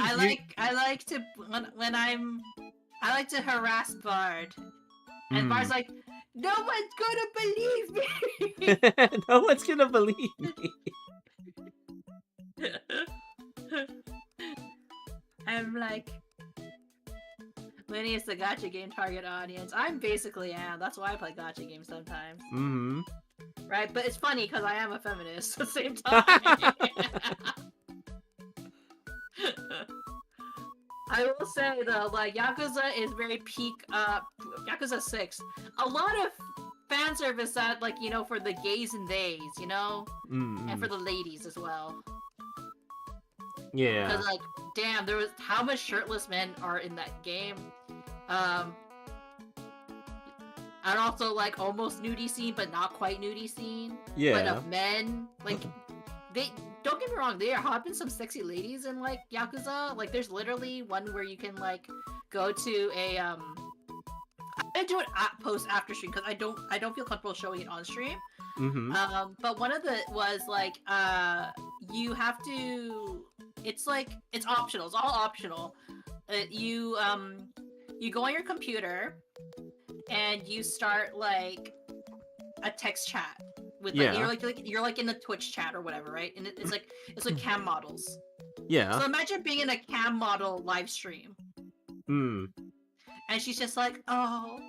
I like to harass Bard, and Bard's like, no one's gonna believe me. No one's gonna believe me. I'm like, Winnie is the gacha game target audience. I basically am. That's why I play gacha games sometimes. Mm-hmm. Right, but it's funny because I am a feminist at the same time. I will say though, like Yakuza is very peak. Yakuza 6. A lot of fan service that, like, you know, for the gays and theys, you know, and for the ladies as well. Yeah. Because like, damn, there was how much shirtless men are in that game. And also like almost nudie scene, but not quite nudie scene. Yeah. But of men, like they don't get me wrong, there have been some sexy ladies in like Yakuza. Like there's literally one where you can like go to a I do it post after stream because I don't feel comfortable showing it on stream. But one of the was like you have to. It's like it's optional. It's all optional. You go on your computer and you start like a text chat with like you're like in the Twitch chat or whatever, right? And it's like cam models. Yeah. So imagine being in a cam model live stream. And she's just like, oh,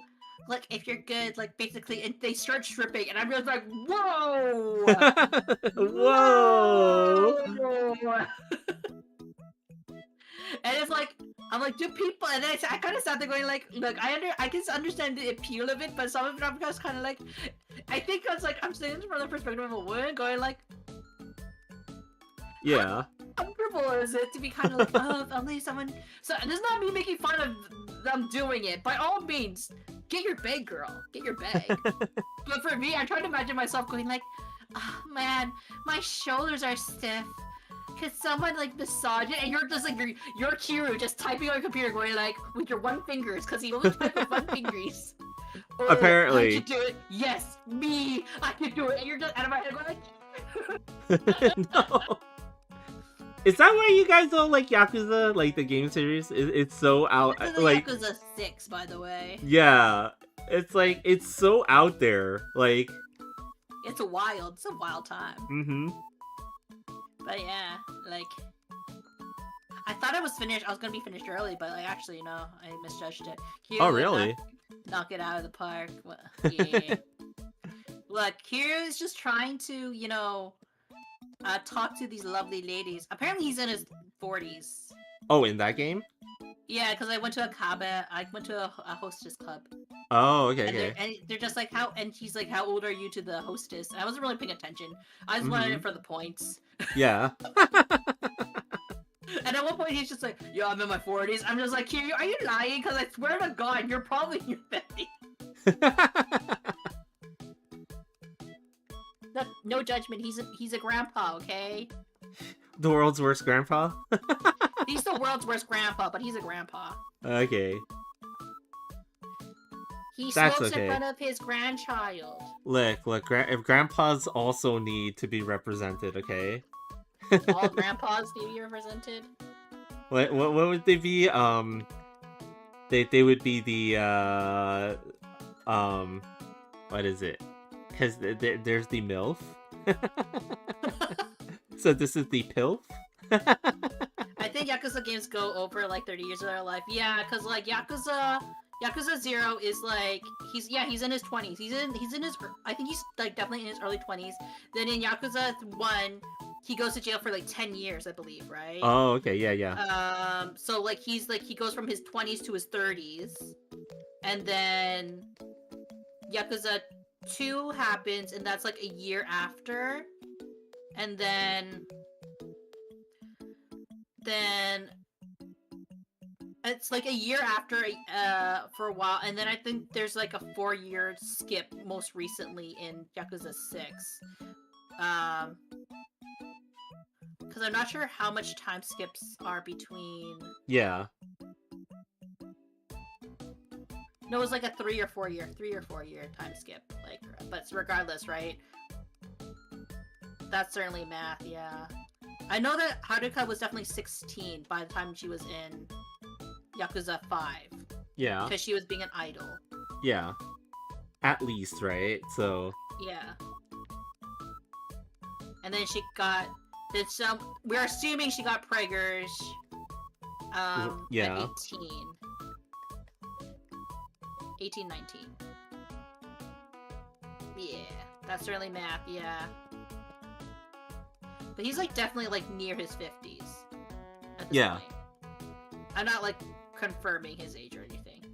like if you're good, like basically, and they start stripping, and I'm just like, whoa, whoa. And it's like, I'm like, do people? And then I kind of sat there going like, look, I can understand the appeal of it, but some of it I'm just kind of like, I think it's like I'm saying from the perspective of a woman, going like, yeah. How comfortable is it to be kind of like, oh, if only someone. So this is not me making fun of them doing it. By all means, get your bag, girl. Get your bag. But for me, I'm trying to imagine myself going like, oh man, my shoulders are stiff. Could someone like massage it? And you're just like you're Kiru just typing on your computer going like with your one fingers because he only types with one fingers. Oh, apparently. I could do it. Yes, me. I could do it. And you're just out of my head going like. No. Is that why you guys don't like Yakuza, like the game series? It's so out, like Yakuza 6, by the way. Yeah, it's like it's so out there, like. It's wild. It's a wild time. But yeah, like, I thought I was finished. I was gonna be finished early, but like, actually, no, I misjudged it. Oh, really? Knock it out of the park. Well, yeah. Look, Kiryu is just trying to, you know, talk to these lovely ladies. Apparently, he's in his 40s. Oh, in that game? Yeah, because I went to I went to a hostess club. Oh, okay, and they're just like, how? And he's like, how old are you to the hostess? And I wasn't really paying attention. I just wanted it for the points. Yeah. And at one point he's just like, yo, I'm in my 40s. I'm just like, Kiryu, are you lying? Because I swear to God, you're probably in your 50s. No judgment. He's a grandpa, okay? The world's worst grandpa? He's the world's worst grandpa, but he's a grandpa. Okay. He smokes in front of his grandchild. Look, if grandpas also need to be represented, okay? All grandpas need to be represented? What would they be? They would be the what is it? Because there's the MILF. So this is the PILF. I think Yakuza games go over like 30 years of their life. Yeah, because like Yakuza 0 is like he's in his 20s. He's in his I think he's like definitely in his early 20s. Then in Yakuza 1, he goes to jail for like 10 years, I believe, right? Oh, okay, yeah. So like he goes from his 20s to his 30s, and then Yakuza 2 happens, and that's like a year after, and then it's like a year after for a while, and then I think there's like a 4-year skip most recently in Yakuza 6. Because I'm not sure how much time skips are between. Yeah. No, it was like a 3 or 4 year time skip. Like, but regardless, right? That's certainly math, yeah. I know that Haruka was definitely 16 by the time she was in Yakuza 5. Yeah. Because she was being an idol. Yeah. At least, right? So. Yeah. And then she got. We're assuming she got preggers. Yeah. At 18, 19. Yeah, that's really math. Yeah. But he's like definitely like near his 50s. At this point. I'm not like confirming his age or anything.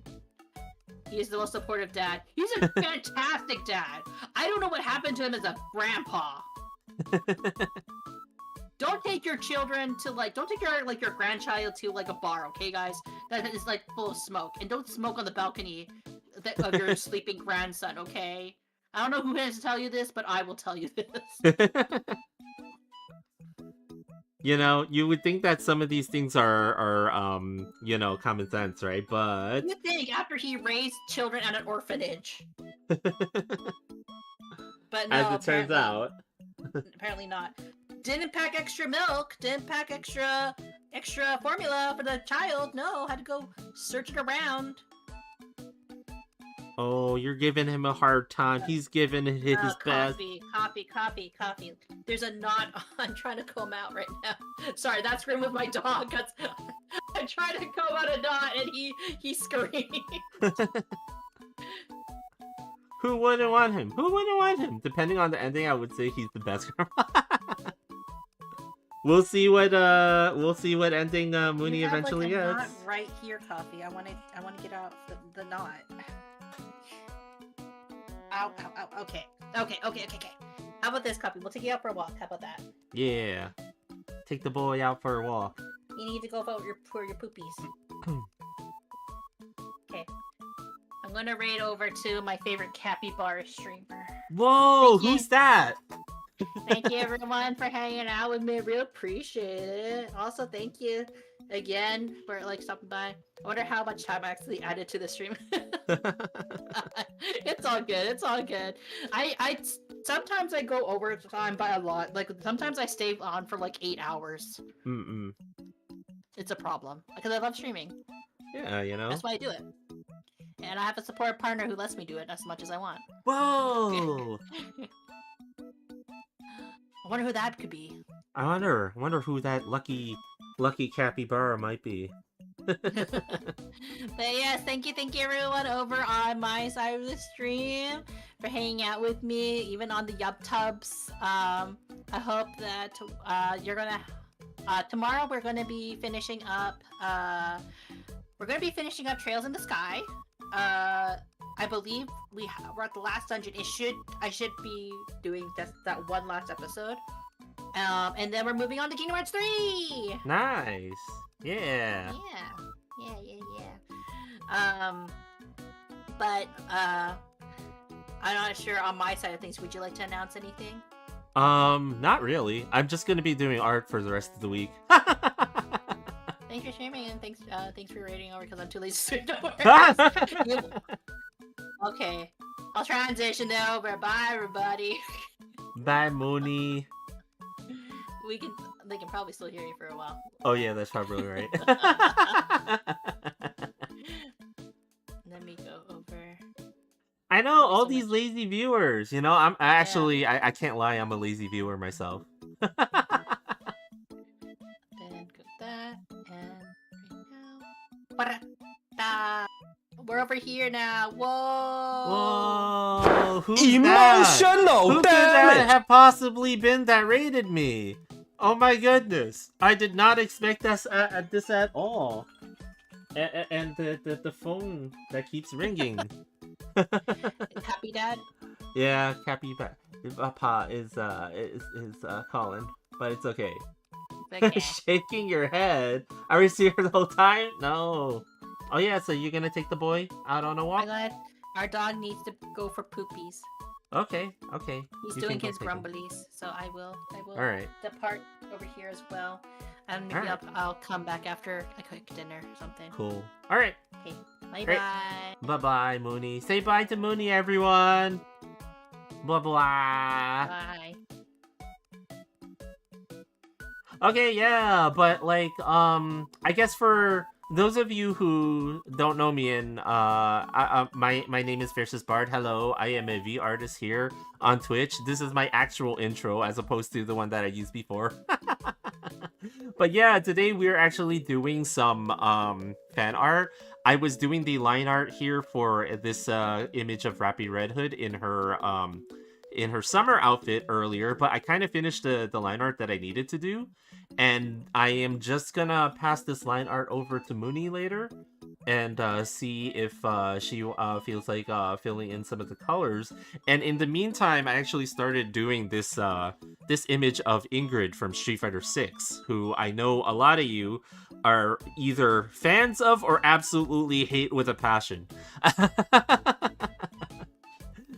He is the most supportive dad. He's a fantastic dad. I don't know what happened to him as a grandpa. Don't take your children to don't take your grandchild to like a bar, okay, guys? That is like full of smoke, and don't smoke on the balcony of your sleeping grandson, okay? I don't know who has to tell you this, but I will tell you this. You know, you would think that some of these things are you know, common sense, right? But you think after he raised children at an orphanage. But no, as it turns out. Apparently not. Didn't pack extra milk, didn't pack extra formula for the child. No, had to go search it around. Oh, you're giving him a hard time. He's giving it his best. Coffee. There's a knot. I'm trying to comb out right now. Sorry, that's scream with my dog. I'm trying to comb out a knot, and he screamed. Who wouldn't want him? Who wouldn't want him? Depending on the ending, I would say he's the best. We'll see what ending Mooney eventually like a gets. knot right here, Coffee. I want to get out the knot. Ow. Okay. How about this, Coffee? We'll take you out for a walk. How about that? Yeah. Take the boy out for a walk. You need to go for your poopies. Okay. I'm gonna raid over to my favorite capybara streamer. Whoa, who's that? Thank you everyone for hanging out with me. I really appreciate it. Also, thank you again for stopping by. I wonder how much time I actually added to the stream. It's all good. I sometimes I go over time by a lot. Like sometimes I stay on for 8 hours. It's a problem because I love streaming. Yeah, you know. That's why I do it. And I have a support partner who lets me do it as much as I want. Whoa! I wonder who that could be. I wonder who that lucky capybara might be. But yes, thank you everyone over on my side of the stream for hanging out with me, even on the Yup Tubs. I hope that you're gonna tomorrow we're gonna be finishing up Trails in the Sky. I believe we're at the last dungeon. I should be doing that one last episode. And then we're moving on to Kingdom Hearts 3! Nice! Yeah! But, I'm not sure on my side of things. Would you like to announce anything? Not really. I'm just gonna be doing art for the rest of the week. Thanks for streaming, and thanks for rating over because I'm too lazy to stream. Okay, I'll transition over. Bye, everybody. Bye, Mooney. They can probably still hear you for a while. Oh yeah, that's probably right. I know Thank you all so these much. lazy viewers. You know, I can't lie. I'm a lazy viewer myself. Then go that and right now. We're over here now. Whoa! Whoa! Who's that? Emotional Who could that damage! have possibly been that raided me? Oh my goodness! I did not expect this at all. And the phone that keeps ringing. Happy Dad? Yeah, Cappy Papa is calling, but it's okay. Okay. Shaking your head. Are we here the whole time? No. Oh yeah, so you're gonna take the boy out on a My walk? God, our dog needs to go for poopies. Okay. He's You doing can go his take him. grumblies, so I will All right. depart over here as well, and maybe Alright. I'll come back after I cook dinner or something. Cool. All right. Okay, bye Great. bye. Bye bye, Mooney. Say bye to Mooney, everyone. Blah blah. Bye. Okay, yeah, but like, I guess for those of you who don't know me, and my name is Fiercestbard. Hello, I am a V artist here on Twitch. This is my actual intro, as opposed to the one that I used before. But yeah, today we're actually doing some fan art. I was doing the line art here for this image of Rappy Red Hood in her summer outfit earlier, but I kind of finished the line art that I needed to do, and I am just gonna pass this line art over to Mooney later and see if she feels like filling in some of the colors. And in the meantime, I actually started doing this this image of Ingrid from Street Fighter 6, who I know a lot of you are either fans of or absolutely hate with a passion.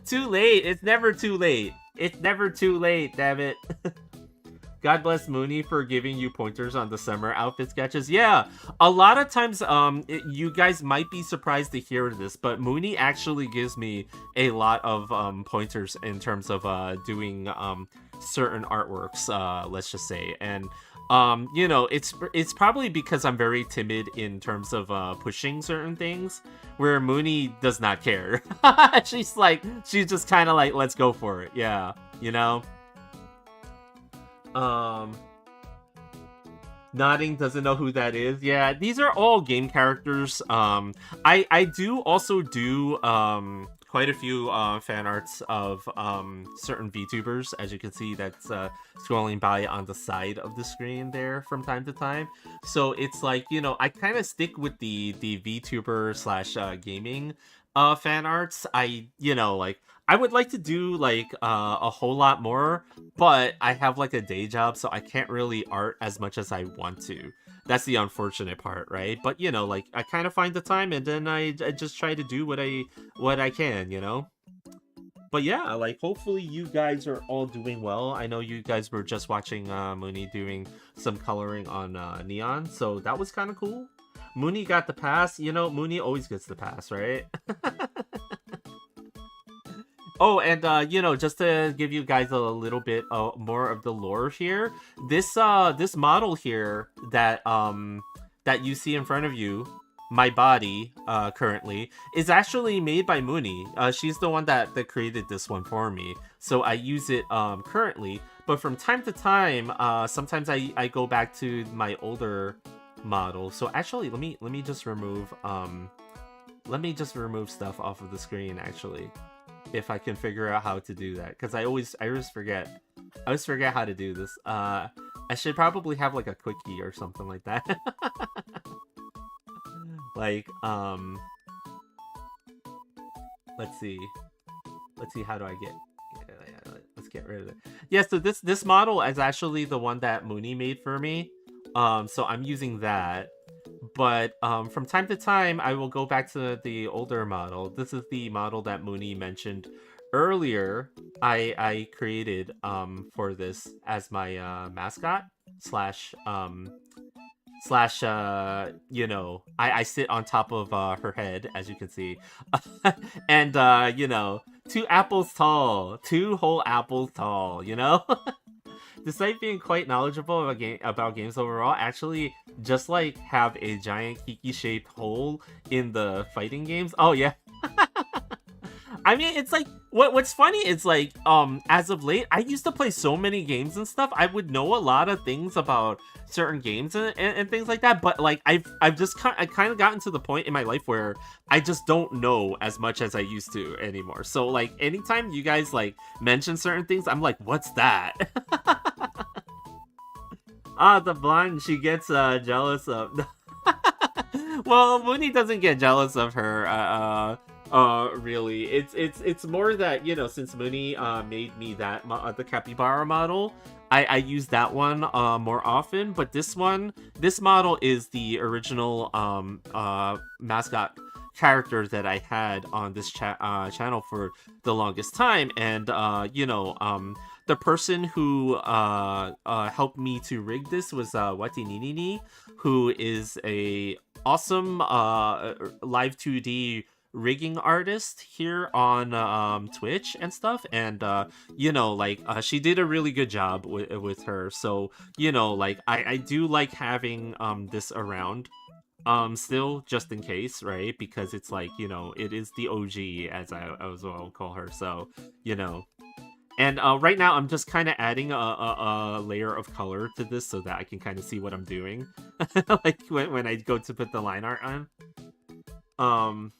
Too late. It's never too late. It's never too late, damn it. God bless Mooney for giving you pointers on the summer outfit sketches. Yeah, a lot of times, you guys might be surprised to hear this, but Mooney actually gives me a lot of pointers in terms of doing certain artworks, let's just say. And you know, it's probably because I'm very timid in terms of pushing certain things, where Mooney does not care. she's just kind of like, let's go for it. Yeah, you know. Nodding doesn't know who that is. Yeah, these are all game characters. I do also do quite a few fan arts of certain VTubers, as you can see that's scrolling by on the side of the screen there from time to time. So it's like, you know, I kind of stick with the VTuber slash gaming fan arts. You know, like, I would like to do like a whole lot more, but I have like a day job, so I can't really art as much as I want to. That's the unfortunate part, right? But you know, like, I kind of find the time, and then I just try to do what I can, you know. But yeah, like, hopefully you guys are all doing well. I know you guys were just watching Mooney doing some coloring on Neon, so that was kind of cool. Mooney got the pass. You know, Mooney always gets the pass, right? Oh, and you know, just to give you guys a little bit more of the lore here, this model here that that you see in front of you, my body currently, is actually made by Mooney. She's the one that created this one for me, so I use it currently. But from time to time, sometimes I go back to my older model. So actually, let me just remove stuff off of the screen, actually, if I can figure out how to do that, because I always forget. I always forget how to do this. I should probably have like a quick key or something like that. Like, let's see how do I get, let's get rid of it. Yeah, so this model is actually the one that Mooney made for me. So I'm using that. But from time to time, I will go back to the older model. This is the model that Mooney mentioned earlier. I created for this as my mascot slash you know, I sit on top of her head, as you can see. And you know, 2 apples tall, 2 whole apples tall, you know. Despite being quite knowledgeable about games overall, actually just like have a giant kiki-shaped hole in the fighting games. Oh yeah. I mean, it's like what's funny is like as of late, I used to play so many games and stuff. I would know a lot of things about certain games and things like that. But like I've just kind of gotten to the point in my life where I just don't know as much as I used to anymore. So like anytime you guys like mention certain things, I'm like, what's that? Ah, the blonde she gets jealous of. Well, Mooney doesn't get jealous of her. Really, it's more that, you know, since Mooney made me that the capybara model, I use that one more often. But this model is the original mascot character that I had on this channel for the longest time, and you know, the person who helped me to rig this was Wati Ninini, who is a awesome live 2D rigging artist here on Twitch and stuff, and you know, like she did a really good job with her. So, you know, like I do like having this around still, just in case, right? Because it's like, you know, it is the OG, as I as well call her. So, you know. And right now, I'm just kind of adding a layer of color to this so that I can kind of see what I'm doing, like when I go to put the line art on.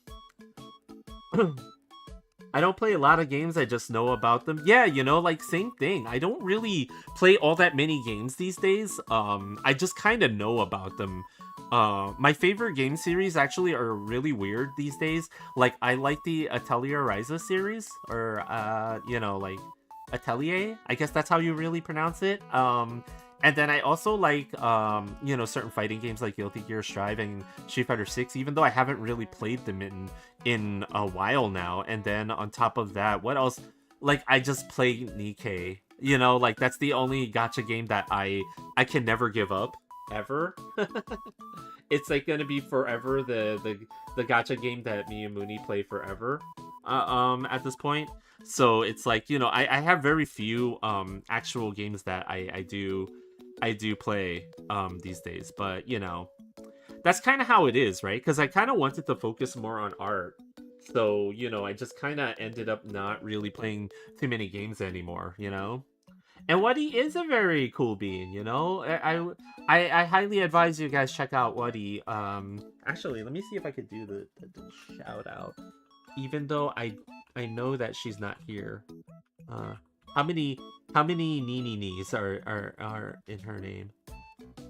I don't play a lot of games, I just know about them. Yeah, you know, like, same thing. I don't really play all that many games these days. I just kind of know about them. My favorite game series actually are really weird these days. Like, I like the Atelier Ryza series, or, you know, like, Atelier? I guess that's how you really pronounce it. And then I also like, you know, certain fighting games like Guilty Gear Strive and Street Fighter 6, even though I haven't really played them in a while now. And then on top of that, what else? Like, I just play Nikkei. You know, like, that's the only gacha game that I can never give up, ever. It's like gonna be forever the gacha game that me and Mooney play forever. At this point. So it's like, you know, I have very few actual games that I do play these days, but you know, that's kind of how it is, right? Because I kind of wanted to focus more on art, so you know, I just kind of ended up not really playing too many games anymore, you know. And Waddy is a very cool bean, you know. I highly advise you guys check out Waddy. Actually, let me see if I could do the shout out, even though I know that she's not here. How many Nini-Nis are in her name?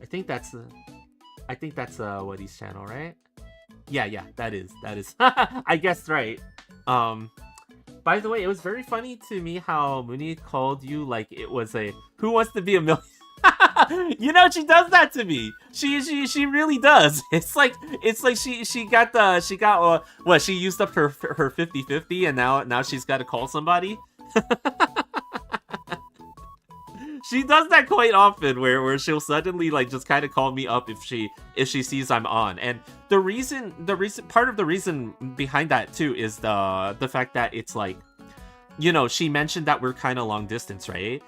I think that's Woody's channel, right? Yeah, that is. I guessed right. By the way, it was very funny to me how Mooney called you like it was a Who Wants to Be a Millionaire? You know, she does that to me. She really does. It's like she got what, she used up her 50-50 and now she's got to call somebody. She does that quite often, where she'll suddenly like just kind of call me up if she sees I'm on. And part of the reason behind that too is the fact that it's like, you know, she mentioned that we're kind of long distance, right?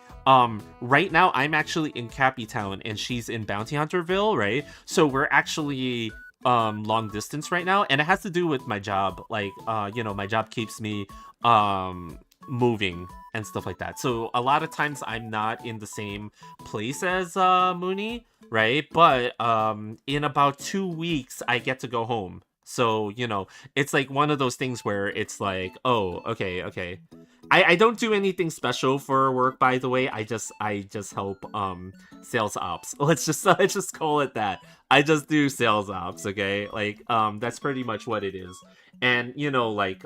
Right now I'm actually in Cappy Town and she's in Bounty Hunterville, right? So we're actually long distance right now, and it has to do with my job. Like, you know, my job keeps me moving and stuff like that. So a lot of times I'm not in the same place as Mooney, right? But in about 2 weeks I get to go home. So, you know, it's like one of those things where it's like, oh, okay. I don't do anything special for work, by the way. I just help sales ops. Let's just call it that. I just do sales ops, okay? Like, that's pretty much what it is. And, you know, like,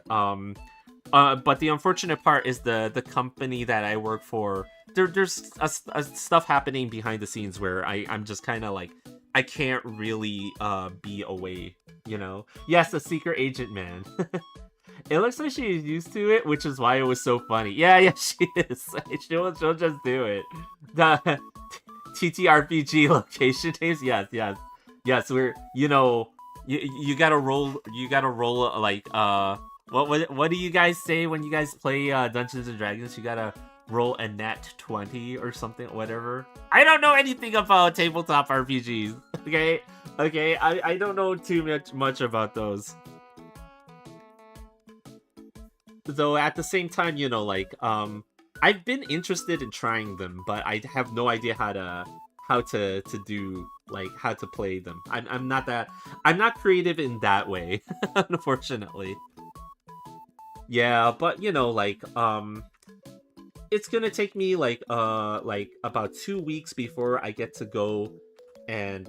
but the unfortunate part is the company that I work for, there's a stuff happening behind the scenes where I'm just kind of like, I can't really be away, you know? Yes, a secret agent, man. It looks like she's used to it, which is why it was so funny. Yeah, she is. She'll just do it. The TTRPG location names, yes. We're, you know, you gotta roll like what do you guys say when you guys play Dungeons and Dragons? You gotta roll a nat 20 or something, whatever. I don't know anything about tabletop RPGs. Okay. I don't know too much about those. though at the same time, like I've been interested in trying them, but I have no idea how to do, like, how to play them. I'm not creative in that way, unfortunately. Yeah, but like it's gonna take me like about 2 weeks before I get to go and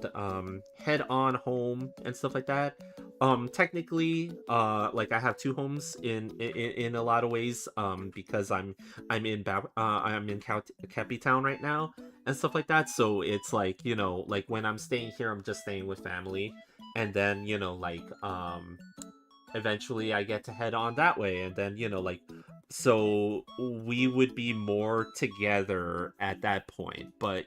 head on home and stuff like that. Technically, like I have two homes in a lot of ways, because I'm in Kepi Town right now and stuff like that. So it's like, like when I'm staying here, I'm just staying with family, and then like eventually I get to head on that way, and then like, so we would be more together at that point. But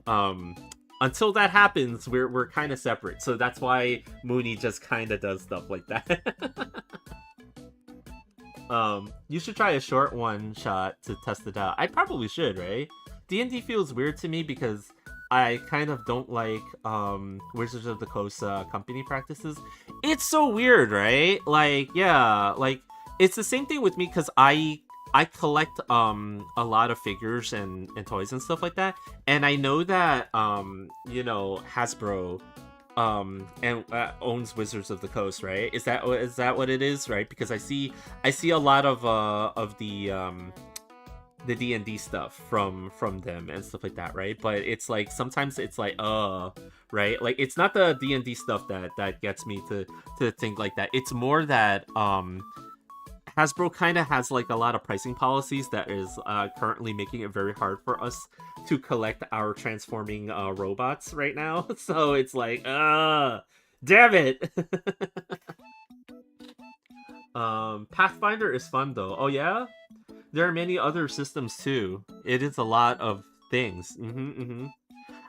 um until that happens, we're kind of separate, so that's why Mooney just kind of does stuff like that. You should try a short one shot to test it out. I probably should, right? D&D feels weird to me because I kind of don't like Wizards of the Coast company practices. It's so weird, right? Like, yeah, like it's the same thing with me because I collect a lot of figures and toys and stuff like that, and I know that Hasbro and owns Wizards of the Coast, right? Is that what it is, right? Because I see a lot of the D&D stuff from them and stuff like that, right? But it's like sometimes it's like right, like it's not the D&D stuff that gets me to think like that. It's more that Hasbro kind of has like a lot of pricing policies that is currently making it very hard for us to collect our transforming robots right now. So it's like damn it. Pathfinder is fun though. Oh yeah, there are many other systems too. It is a lot of things.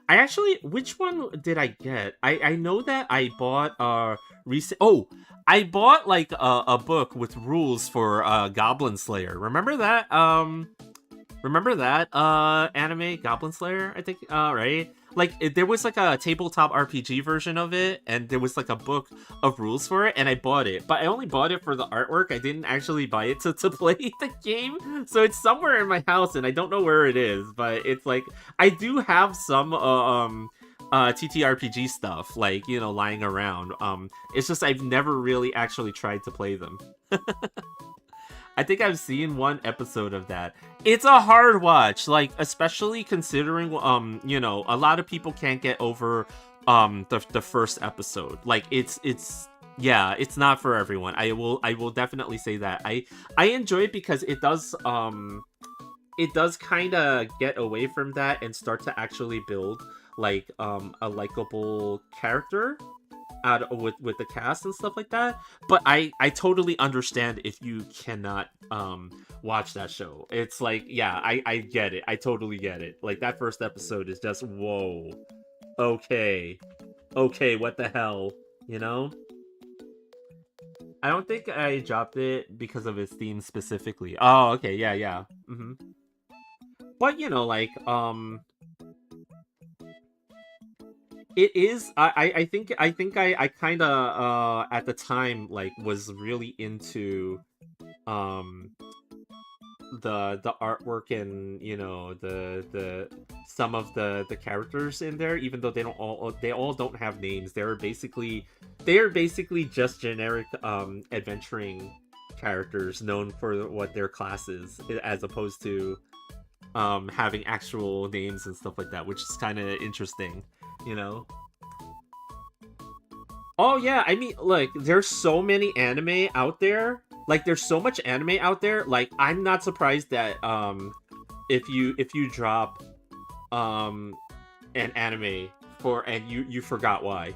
I actually, which one did I get? I know that I bought recent. Oh, I bought like a book with rules for Goblin Slayer. Remember that? Remember that anime Goblin Slayer? I think right. Like there was like a tabletop RPG version of it, and there was like a book of rules for it, and I bought it. But I only bought it for the artwork. I didn't actually buy it to play the game. So it's somewhere in my house, and I don't know where it is. But it's like I do have some TTRPG stuff, like lying around. It's just I've never really actually tried to play them. I think I've seen one episode of that. It's a hard watch, like especially considering a lot of people can't get over the first episode. Like it's yeah, it's not for everyone. I will definitely say that. I enjoy it because it does kind of get away from that and start to actually build like a likable character out with the cast and stuff like that. But I totally understand if you cannot watch that show. It's like, yeah, I get it. I totally get it. Like that first episode is just whoa. Okay, what the hell, I don't think I dropped it because of its theme specifically. Oh, okay, yeah. But like it is. I think I kind of at the time like was really into the artwork and the some of the characters in there, even though they all don't have names. They're basically just generic adventuring characters known for what their class is, as opposed to having actual names and stuff like that, which is kind of interesting. Oh yeah, I mean, like, there's so many anime out there. Like, there's so much anime out there. Like, I'm not surprised that if you drop an anime and you forgot why.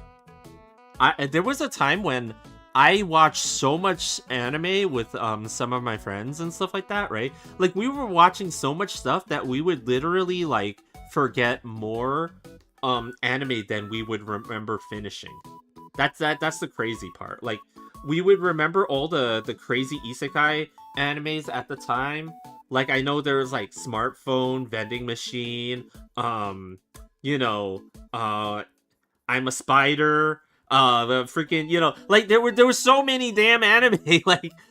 There was a time when I watched so much anime with some of my friends and stuff like that, right? Like, we were watching so much stuff that we would literally like forget more anime than we would remember finishing. That's the crazy part. Like, we would remember all the crazy isekai animes at the time. Like, I know there was like Smartphone Vending Machine, I'm a Spider, The freaking, like there were so many damn anime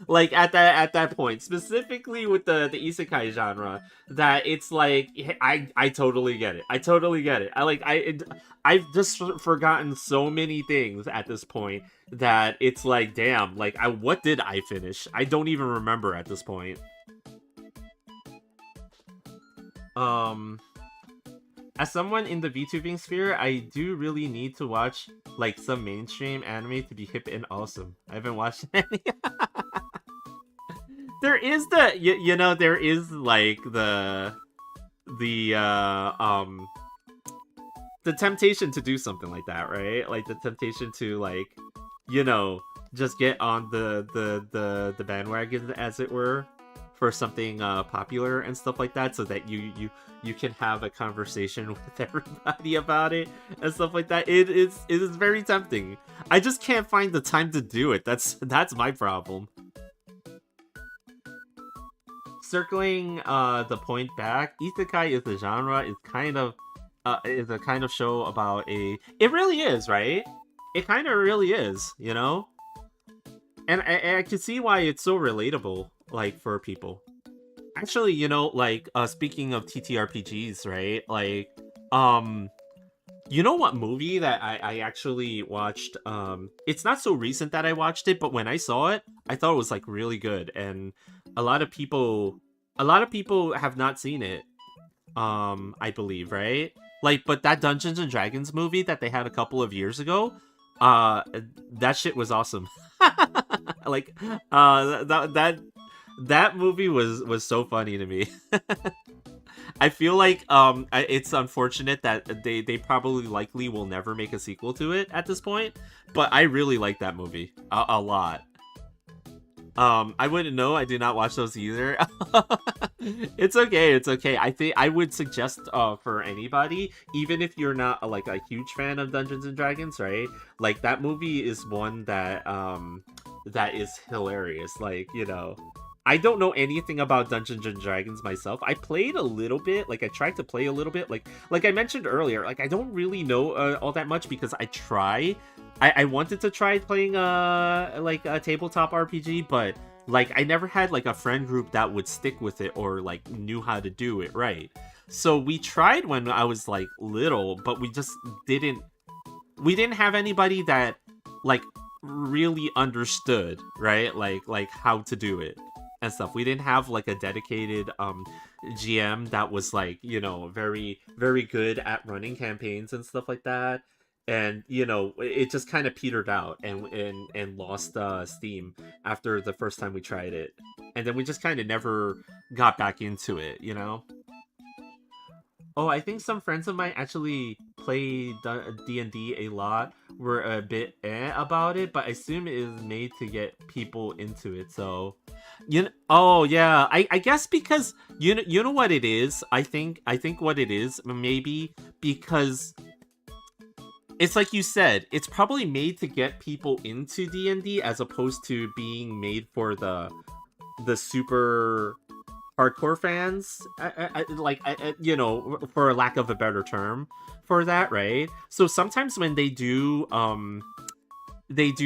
like at that point, specifically with the isekai genre, that it's like I totally get it. I totally get it. I've just forgotten so many things at this point that it's like, damn, like what did I finish? I don't even remember at this point. As someone in the VTubing sphere, I do really need to watch like some mainstream anime to be hip and awesome. I haven't watched any. There is there is like the the temptation to do something like that, right? Like the temptation to like, just get on the bandwagon, as it were, for something popular and stuff like that, so that you can have a conversation with everybody about it and stuff like that. It is very tempting. I just can't find the time to do it. That's my problem. Circling the point back, isekai is a genre, is a kind of show about it really is, right? It kind of really is, and I can see why it's so relatable, like, for people. Actually, like, speaking of TTRPGs, right? Like, what movie that I actually watched? It's not so recent that I watched it, but when I saw it, I thought it was like really good, and a lot of people have not seen it. I believe, right? Like, but that Dungeons and Dragons movie that they had a couple of years ago, that shit was awesome. Like, that movie was so funny to me. I feel like it's unfortunate that they probably likely will never make a sequel to it at this point, but I really like that movie a lot. I wouldn't know. I did not watch those either. It's okay. I think I would suggest for anybody, even if you're not like a huge fan of Dungeons and Dragons, right? Like, that movie is one that that is hilarious. Like, I don't know anything about Dungeons and Dragons myself. I played a little bit, like I tried to play a little bit, like I mentioned earlier, like I don't really know all that much, because I wanted to try playing like a tabletop RPG, but like I never had like a friend group that would stick with it or like knew how to do it right. So we tried when I was like little, but we didn't have anybody that like really understood, right? Like how to do it and stuff. We didn't have like a dedicated GM that was like, very, very good at running campaigns and stuff like that. And it just kind of petered out and lost steam after the first time we tried it, and then we just kind of never got back into it. Oh, I think some friends of mine actually play D&D a lot, were a bit about it, but I assume it is made to get people into it. So oh yeah, I guess because you know what it is. I think what it is, maybe because it's like you said, it's probably made to get people into D&D as opposed to being made for the super hardcore fans, for lack of a better term for that, right? So sometimes when they do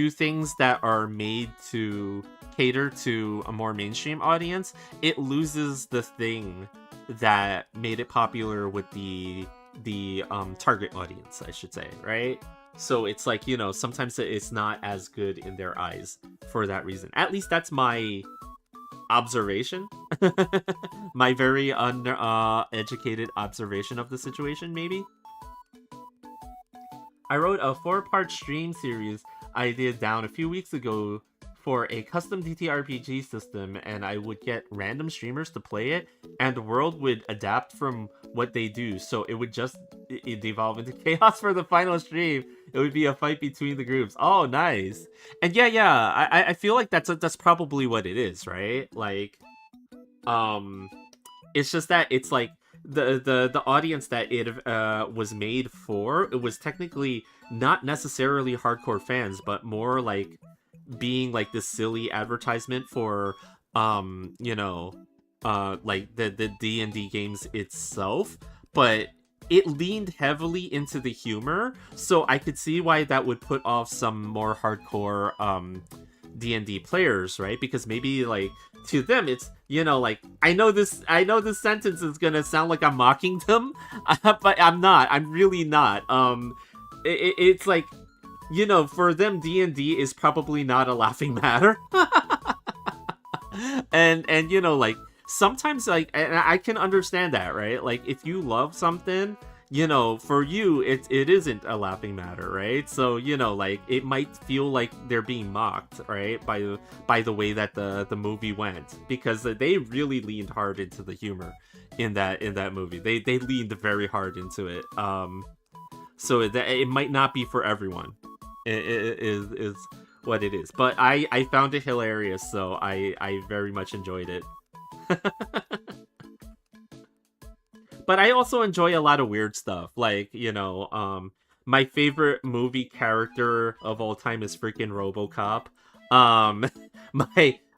things that are made to cater to a more mainstream audience, it loses the thing that made it popular with the target audience, I should say, right? So it's like, sometimes it's not as good in their eyes for that reason. At least that's my observation. My very educated observation of the situation, maybe. I wrote a 4-part stream series I did down a few weeks ago for a custom TTRPG system, and I would get random streamers to play it, and the world would adapt from what they do, so it would just devolve into chaos for the final stream. It would be a fight between the groups. Oh, nice. And yeah, I feel like that's probably what it is, right? Like, it's just that it's like the audience that it was made for, it was technically not necessarily hardcore fans, but more like being like this silly advertisement for like the D&D games itself. But it leaned heavily into the humor, so I could see why that would put off some more hardcore D&D players, right? Because maybe like to them it's, like I know this sentence is going to sound like I'm mocking them, but I'm not. I'm really not. It's like, for them D&D is probably not a laughing matter. and like sometimes, like, and I can understand that, right? Like if you love something, for you it isn't a laughing matter, right? So like it might feel like they're being mocked, right, by the way that the movie went, because they really leaned hard into the humor in that movie. They leaned very hard into it. So it might not be for everyone. It is what it is, but I found it hilarious, so I very much enjoyed it. But I also enjoy a lot of weird stuff, like, my favorite movie character of all time is freaking RoboCop.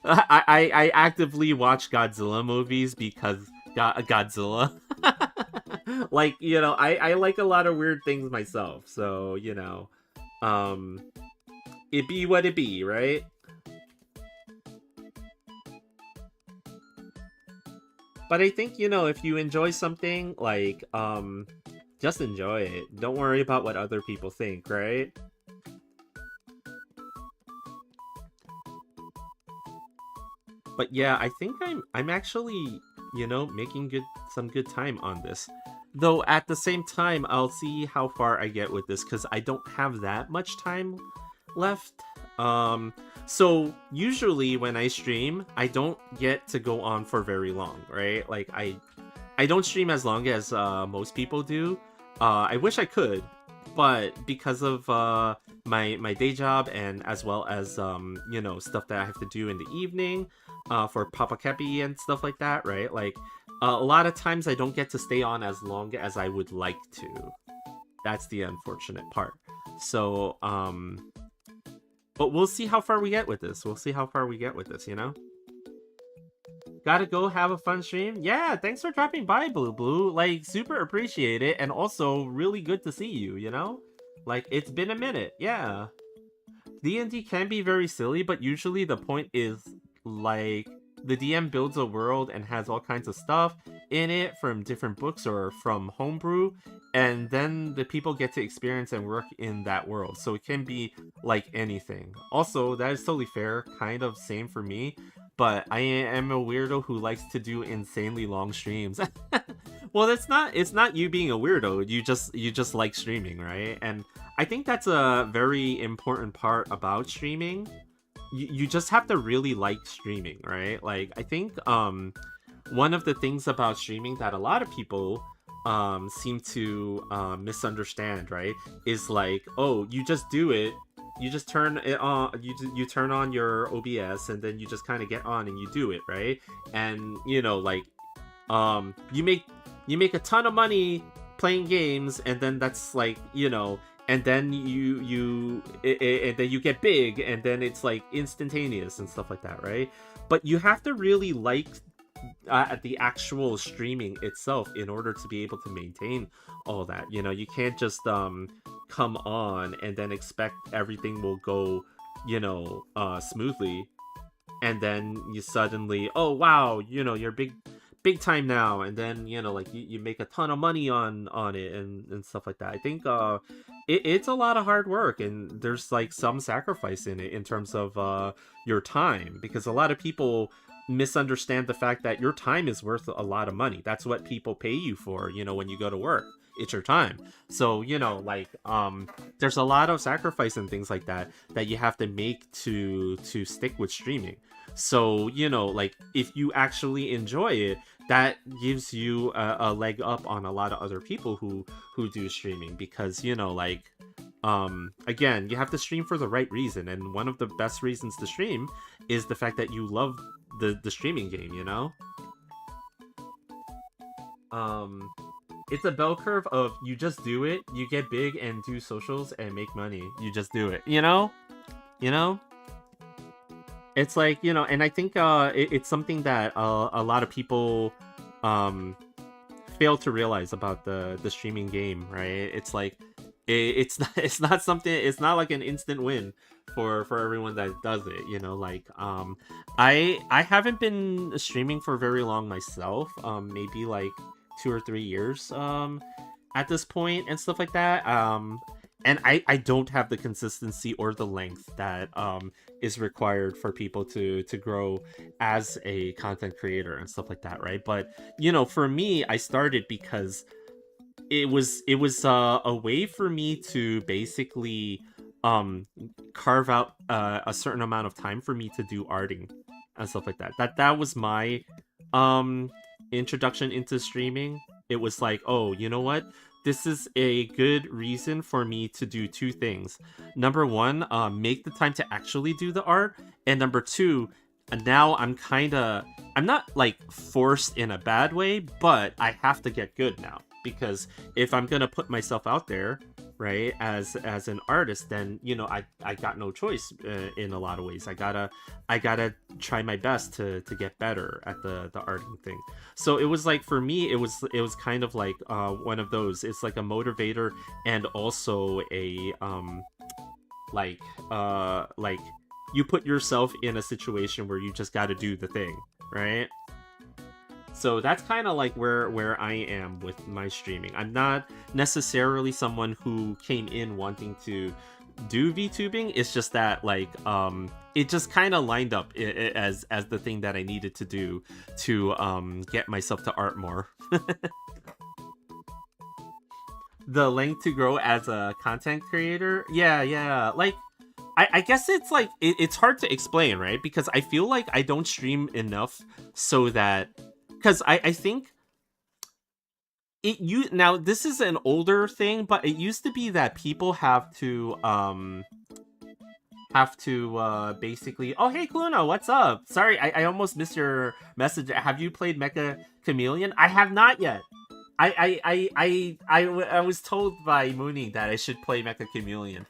I actively watch Godzilla movies because Godzilla. Like, I like a lot of weird things myself, so, um it be what it be, right? But I think, if you enjoy something, like, just enjoy it. Don't worry about what other people think, right? But yeah, I think I'm actually, making some good time on this. Though at the same time, I'll see how far I get with this, because I don't have that much time left. So usually when I stream, I don't get to go on for very long, right? Like I don't stream as long as most people do. I wish I could, but because of my day job, and as well as stuff that I have to do in the evening for Papa Kepi and stuff like that, right? Like a lot of times I don't get to stay on as long as I would like to. That's the unfortunate part. So but we'll see how far we get with this. Gotta go have a fun stream. Yeah, thanks for dropping by, Blue Blue. Like, super appreciate it, and also really good to see you, Like, it's been a minute, yeah. D&D can be very silly, but usually the point is, like, the DM builds a world and has all kinds of stuff in it from different books or from homebrew, and then the people get to experience and work in that world. So it can be like anything. Also, that is totally fair, kind of same for me, but I am a weirdo who likes to do insanely long streams. Well, it's not you being a weirdo. You just like streaming, right? And I think that's a very important part about streaming. You just have to really like streaming, right? Like, I think one of the things about streaming that a lot of people seem to misunderstand, right, is like, oh, you just do it, you just turn it on, you turn on your OBS, and then you just kind of get on and you do it, right? And like you make a ton of money playing games, and then that's like, and then and then you get big, and then it's like instantaneous and stuff like that, right? But you have to really like the actual streaming itself in order to be able to maintain all that. You can't just come on and then expect everything will go smoothly, and then you suddenly, oh wow, you're big time now, and then like you make a ton of money on it and stuff like that. I think it's a lot of hard work, and there's like some sacrifice in it in terms of your time, because a lot of people misunderstand the fact that your time is worth a lot of money. That's what people pay you for, when you go to work. It's your time. So, like, there's a lot of sacrifice and things like that you have to make to stick with streaming. So, like, if you actually enjoy it, that gives you a leg up on a lot of other people who do streaming, because, like, again, you have to stream for the right reason, and one of the best reasons to stream is the fact that you love the streaming game, It's a bell curve of you just do it, you get big and do socials and make money. You just do it, It's like, and I think it's something that a lot of people fail to realize about the streaming game, right? It's like it's not something. It's not like an instant win for everyone that does it. You know, like I haven't been streaming for very long myself. Maybe like 2 or 3 years at this point and stuff like that. And I don't have the consistency or the length that is required for people to grow as a content creator and stuff like that, right? But you know, for me, I started because it was a way for me to basically carve out a certain amount of time for me to do arting and stuff like that. That was my introduction into streaming. It was like, oh, you know what? This is a good reason for me to do two things. Number one, make the time to actually do the art, and number two, now I'm not like forced in a bad way, but I have to get good now, because if I'm gonna put myself out there, right, as an artist, then you know I got no choice in a lot of ways. I gotta try my best to get better at the arting thing. So it was like, for me, it was kind of like one of those. It's like a motivator, and also a like you put yourself in a situation where you just got to do the thing, right? So that's kind of like where I am with my streaming. I'm not necessarily someone who came in wanting to do VTubing. It's just that like it just kind of lined up as the thing that I needed to do to get myself to art more. The length to grow as a content creator, yeah, like I guess it's like it's hard to explain, right? Because I feel like I don't stream enough so that, because I think now this is an older thing, but it used to be that people have to basically, oh hey Cluno, what's up? Sorry, I almost missed your message. Have you played Mecha Chameleon? I have not yet. I was told by Mooney that I should play Mecha Chameleon.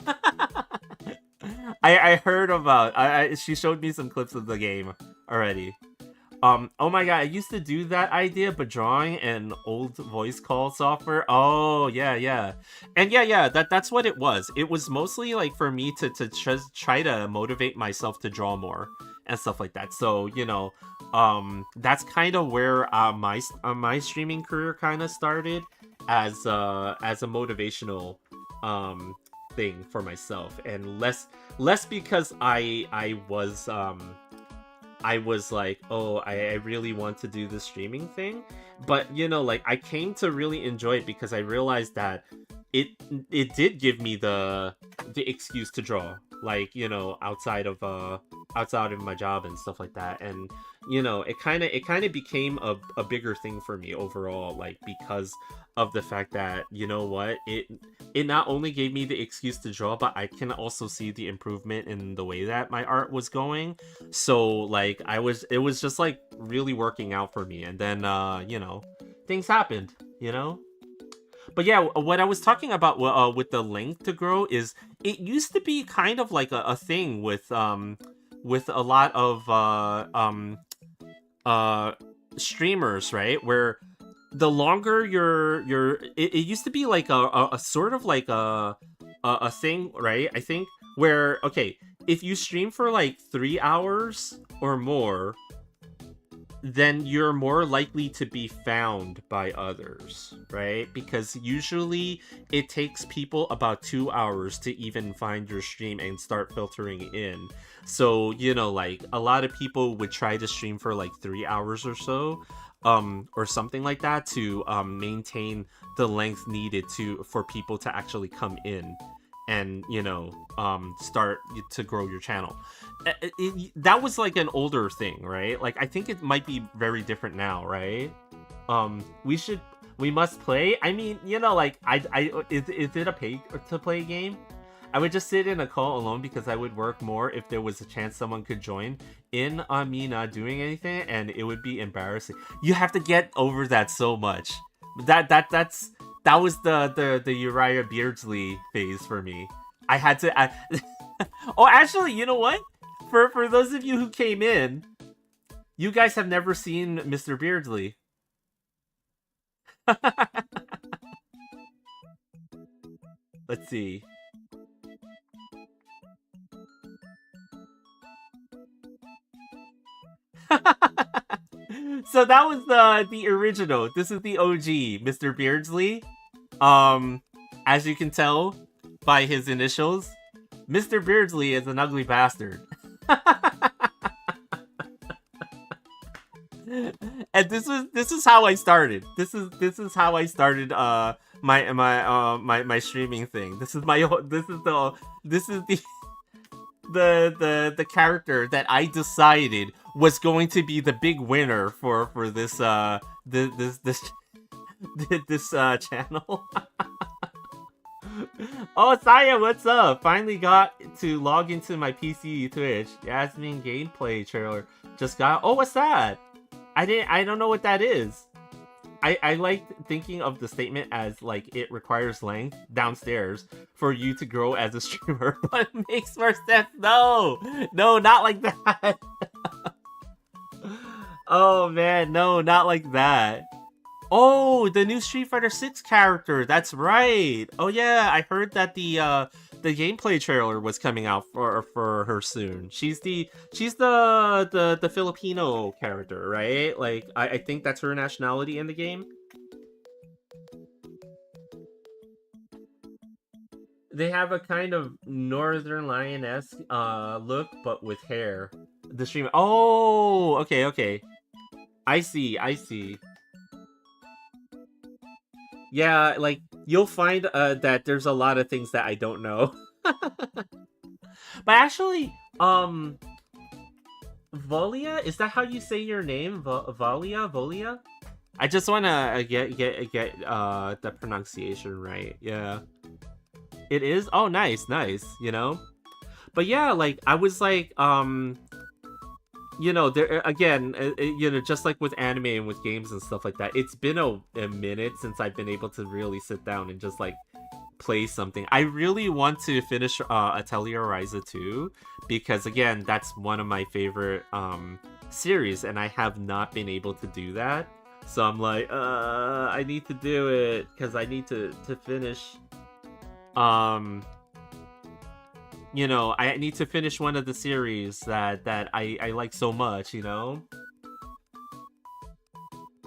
I heard about, she showed me some clips of the game already. Oh my god, I used to do that idea, but drawing an old voice call software. Oh yeah, and yeah, that's what it was. It was mostly like for me to just try to motivate myself to draw more and stuff like that. So you know, that's kind of where my streaming career kind of started, as a motivational thing for myself, and less because I was like, oh, I really want to do the streaming thing. But, you know, like, I came to really enjoy it because I realized that it did give me the excuse to draw. Like, you know, outside of my job and stuff like that. And, you know, it kind of became a bigger thing for me overall, like, because of the fact that, you know what, it not only gave me the excuse to draw, but I can also see the improvement in the way that my art was going. So like it was just like really working out for me. And then you know, things happened, you know. But yeah, what I was talking about with the length to grow is, it used to be kind of like a thing with a lot of streamers, right, where the longer it used to be like a sort of like a thing, right? I think where, okay, if you stream for like 3 hours or more, then you're more likely to be found by others, right? Because usually it takes people about 2 hours to even find your stream and start filtering in. So, you know, like, a lot of people would try to stream for like 3 hours or so, or something like that, to maintain the length needed for people to actually come in and, you know, start to grow your channel. That was like an older thing, right? Like, I think it might be very different now, right? We must play. I mean, you know, like, is it a pay to play game? I would just sit in a call alone because I would work more if there was a chance someone could join in on me not doing anything, and it would be embarrassing. You have to get over that so much. That was the Uriah Beardsley phase for me. I had to. Oh, actually, you know what? For those of you who came in, you guys have never seen Mr. Beardsley. Let's see. So that was the original. This is the OG, Mr. Beardsley. As you can tell by his initials, Mr. Beardsley is an ugly bastard. And this is how I started. This is how I started my streaming thing. This is the character that I decided was going to be the big winner for this this channel. Oh, Saya, what's up? Finally got to log into my PC Twitch. Yasmin gameplay trailer just got. Oh, what's that? I don't know what that is. I like thinking of the statement as like it requires length downstairs for you to grow as a streamer, but it makes more sense. No, not like that. Oh man, no, not like that. Oh, the new Street Fighter 6 character. That's right. Oh yeah, I heard that the gameplay trailer was coming out for her soon. She's the Filipino character, right? Like I think that's her nationality in the game. They have a kind of Northern Lion-esque look, but with hair. The stream. Oh, okay. I see. Yeah, like, you'll find that there's a lot of things that I don't know. But actually, Volia? Is that how you say your name? Volia? I just wanna get the pronunciation right. Yeah. It is? Oh, nice, you know? But yeah, like, I was like, you know, there again, you know, just like with anime and with games and stuff like that, it's been a minute since I've been able to really sit down and just like play something. I really want to finish Atelier Ryza 2 because again, that's one of my favorite series, and I have not been able to do that. So I'm like, I need to do it because I need to finish. You know, I need to finish one of the series that I like so much, you know?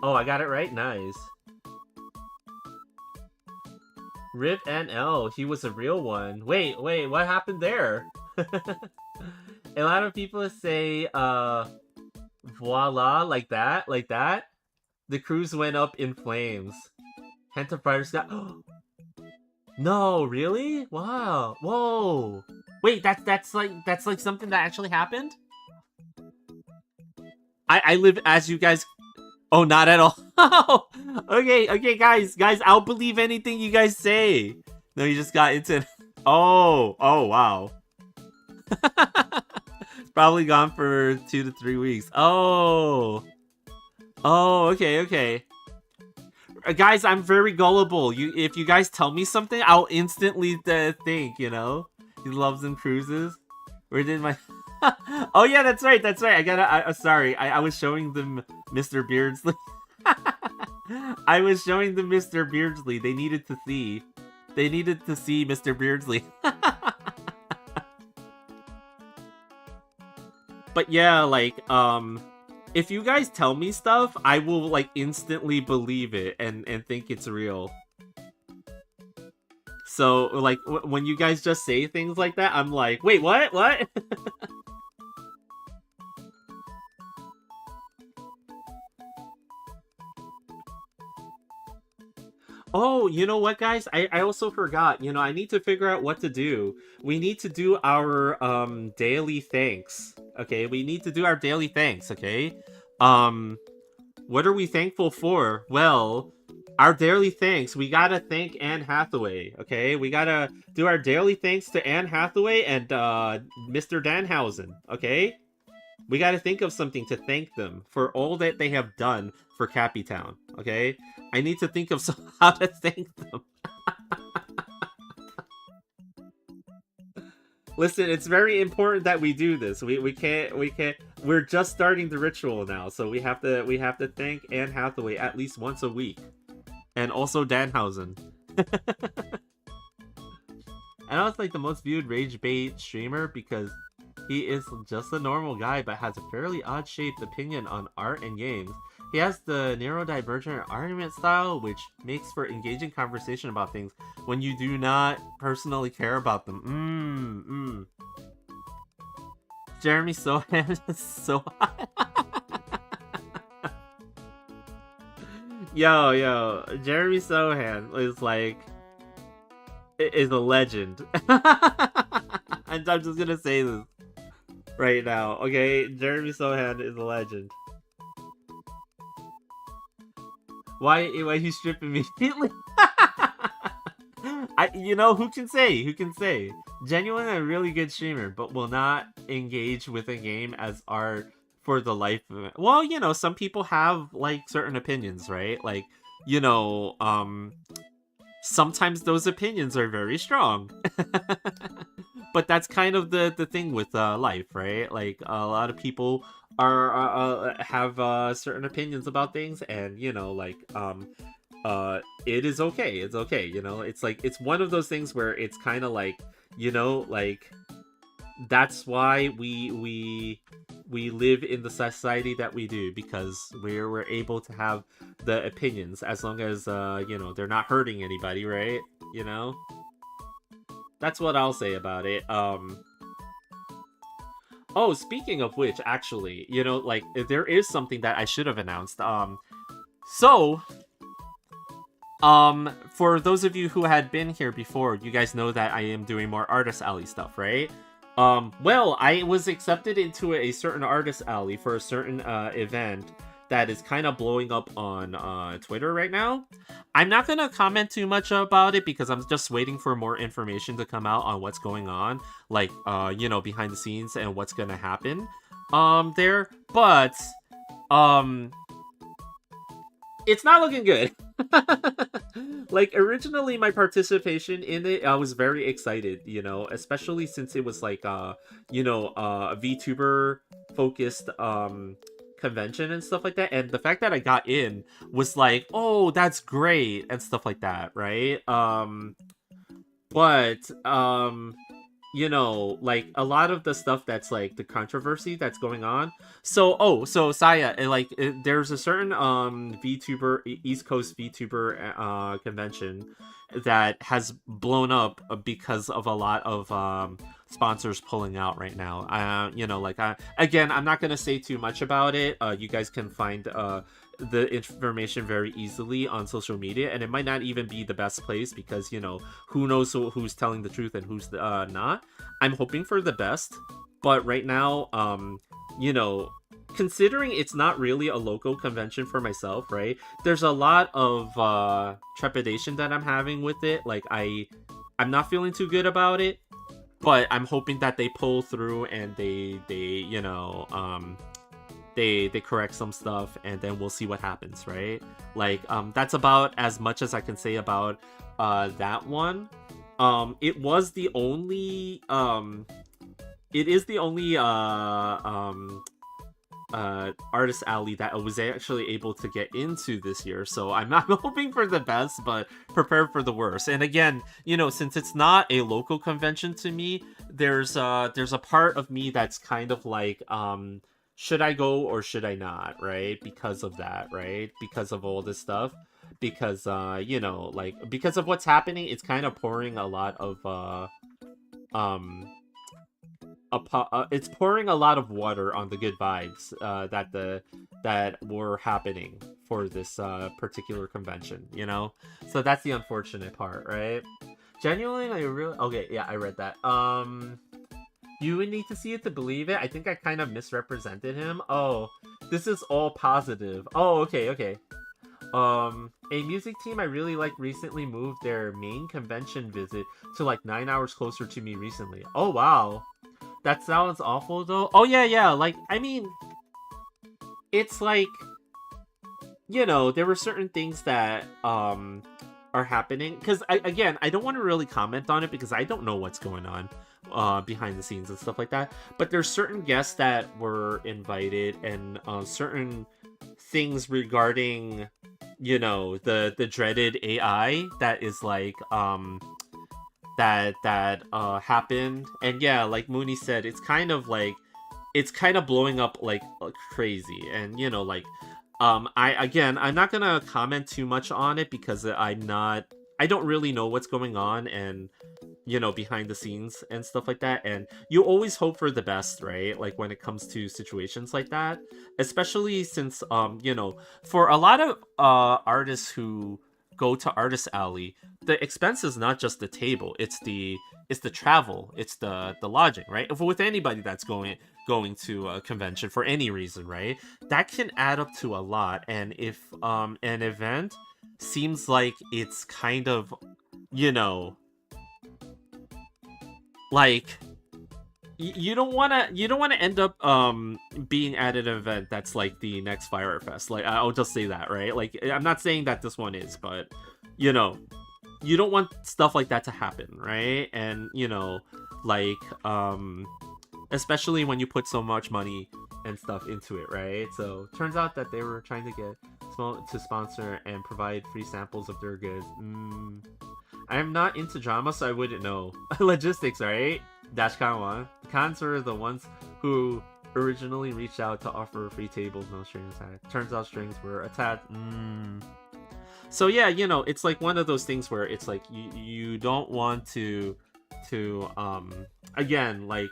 Oh, I got it right? Nice. Rip NL, he was a real one. Wait, what happened there? A lot of people say, voila, like that. The cruise went up in flames. Henta Fighters got... No, really? Wow. Whoa. Wait, that's like something that actually happened? I live as you guys. Oh, not at all. Okay, guys, I'll believe anything you guys say. No, you just got into. Oh, wow. It's probably gone for 2 to 3 weeks. Oh, okay. Guys, I'm very gullible. If you guys tell me something, I'll instantly think, you know? He loves them cruises. Where did my... Oh, yeah, that's right. I gotta... sorry, I was showing them Mr. Beardsley. I was showing them Mr. Beardsley. They needed to see. Mr. Beardsley. But yeah, like, if you guys tell me stuff, I will, like, instantly believe it and think it's real. So, like, when you guys just say things like that, I'm like, wait, what? Oh, you know what, guys? I also forgot. You know, I need to figure out what to do. We need to do our daily thanks. Okay, we need to do our daily thanks. Okay, what are we thankful for? Well, our daily thanks. We gotta thank Anne Hathaway. Okay, we gotta do our daily thanks to Anne Hathaway and Mr. Danhausen. Okay, we gotta think of something to thank them for all that they have done for Cappy Town. Okay. I need to think of how to thank them. Listen, it's very important that we do this. We can't. We're just starting the ritual now, so we have to thank Anne Hathaway at least once a week. And also Danhausen. I know it's like the most viewed rage bait streamer because he is just a normal guy but has a fairly odd-shaped opinion on art and games. He has the neurodivergent argument style, which makes for engaging conversation about things when you do not personally care about them. Jeremy Sohan is so hot. Yo, Jeremy Sohan is like... is a legend. And I'm just gonna say this right now, okay? Jeremy Sohan is a legend. Why he's stripping me immediately? Who can say? Genuinely a really good streamer, but will not engage with a game as art for the life of it. Well, some people have, like, certain opinions, right? Like, sometimes those opinions are very strong. But that's kind of the thing with life, right? Like, a lot of people have certain opinions about things, and it is okay. It's okay. It's like, it's one of those things where it's kind of like, like, that's why we live in the society that we do, because we're able to have the opinions as long as they're not hurting anybody, right? That's what I'll say about it. Oh, speaking of which, actually, like, there is something that I should have announced. For those of you who had been here before, you guys know that I am doing more Artist Alley stuff, right? Well, I was accepted into a certain Artist Alley for a certain event that is kind of blowing up on Twitter right now. I'm not going to comment too much about it because I'm just waiting for more information to come out on what's going on, like, behind the scenes and what's going to happen there. But, it's not looking good. Like, originally my participation in it, I was very excited, especially since it was like, a VTuber focused, convention and stuff like that, and the fact that I got in was like, oh, that's great and stuff like that, right? But like, a lot of the stuff that's like the controversy that's going on. So Saya, there's a certain VTuber, East Coast VTuber convention that has blown up because of a lot of sponsors pulling out right now. Again, I'm not gonna say too much about it. You guys can find the information very easily on social media, and it might not even be the best place because who knows who's telling the truth and who's not. I'm hoping for the best, but right now, considering it's not really a local convention for myself, right? There's a lot of trepidation that I'm having with it. Like, I'm not feeling too good about it, but I'm hoping that they pull through and they correct some stuff, and then we'll see what happens, right? Like, that's about as much as I can say about that one. It is the only Artist Alley that I was actually able to get into this year, so I'm not hoping for the best, but prepared for the worst. And again, since it's not a local convention to me, there's a part of me that's kind of like, should I go or should I not, right? Because of that, right? Because of all this stuff. Because, because of what's happening, it's kind of pouring a lot of, it's pouring a lot of water on the good vibes that were happening for this particular convention, So that's the unfortunate part, right? Genuinely, okay, yeah, I read that. You would need to see it to believe it. I think I kind of misrepresented him. Oh, this is all positive. Oh, okay. A music team I really like recently moved their main convention visit to like 9 hours closer to me recently. Oh, wow. That sounds awful, though. Oh, yeah. Like, I mean, it's like, there were certain things that are happening. Because, again, I don't want to really comment on it because I don't know what's going on behind the scenes and stuff like that. But there's certain guests that were invited and certain things regarding the dreaded AI that is like that happened. And yeah, like Mooney said, it's kind of blowing up like crazy. And like I'm not gonna comment too much on it because I don't really know what's going on and behind the scenes and stuff like that. And you always hope for the best, right? Like when it comes to situations like that, especially since for a lot of artists who go to Artist Alley, the expense is not just the table, it's the travel, it's the lodging, right? If with anybody that's going to a convention for any reason, right, that can add up to a lot. And if an event seems like it's kind of like you don't want to end up being at an event that's like the next Fire Fest. Like I'll just say that, right? Like I'm not saying that this one is, but you don't want stuff like that to happen, right? And like especially when you put so much money and stuff into it, right? So turns out that they were trying to get to sponsor and provide free samples of their goods. I'm not into drama, so I wouldn't know. Logistics, right? Dash Kanwa. The cons are the ones who originally reached out to offer free tables, no strings attached. Turns out strings were attached. So yeah, it's like one of those things where it's like you don't want to again, like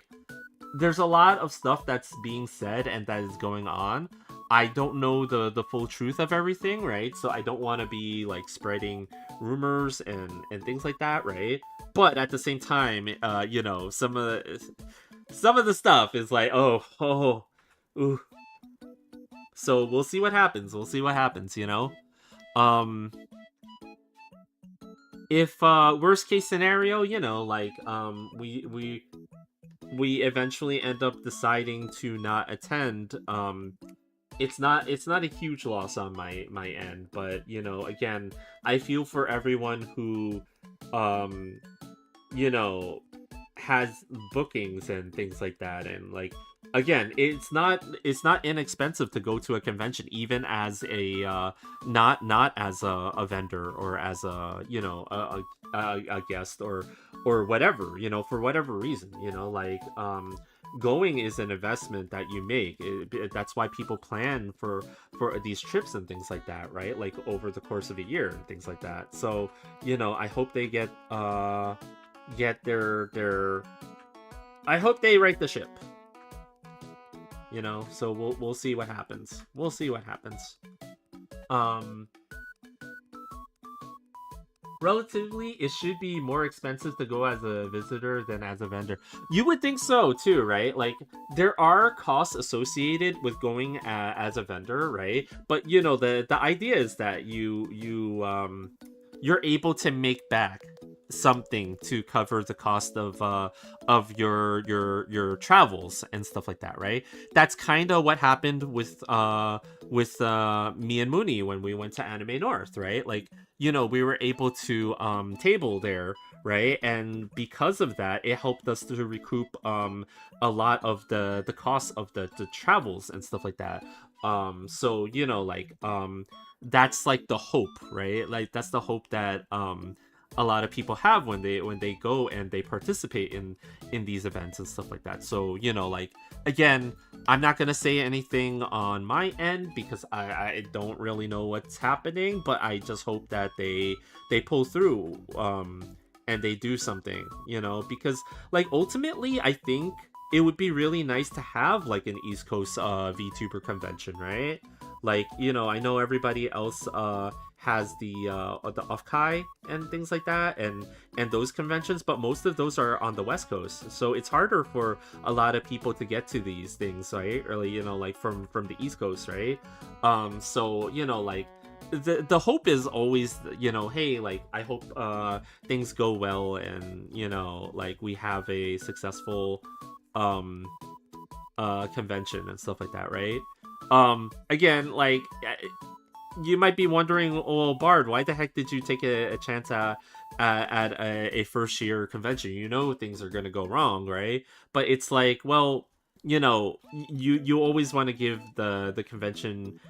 there's a lot of stuff that's being said and that is going on. I don't know the full truth of everything, right? So I don't want to be like spreading rumors and things like that, right? But at the same time, some of the stuff is like, ooh. So we'll see what happens. If worst case scenario, like we eventually end up deciding to not attend, it's not a huge loss on my end, but again, I feel for everyone who has bookings and things like that. And like again, it's not inexpensive to go to a convention, even as a not as a vendor or as a a guest or whatever, for whatever reason, like going is an investment that you make. That's why people plan for these trips and things like that, right? Like over the course of a year and things like that. So I hope they get their I hope they right the ship, so we'll see what happens. Relatively, it should be more expensive to go as a visitor than as a vendor. You would think so too, right? Like there are costs associated with going as a vendor, right? But the idea is that you're able to make back something to cover the cost of your travels and stuff like that, right? That's kind of what happened with me and Mooney when we went to Anime North, right? Like we were able to table there, right? And because of that, it helped us to recoup a lot of the cost of the travels and stuff like that. So like that's like the hope, right? Like that's the hope that a lot of people have when they go and they participate in these events and stuff like that. So like again, I'm not gonna say anything on my end because I don't really know what's happening, but I just hope that they pull through and they do something, because like ultimately I think it would be really nice to have like an East Coast VTuber convention, right? Like I know everybody else has the Offkai and things like that and those conventions, but most of those are on the West Coast, so it's harder for a lot of people to get to these things, right? Or like from the East Coast, right? So like the hope is always hey, like I hope things go well and like we have a successful convention and stuff like that, right? Again, like you might be wondering, oh, Bard, why the heck did you take a chance at a first year convention? Things are gonna go wrong, right? But it's like, well, you always want to give the convention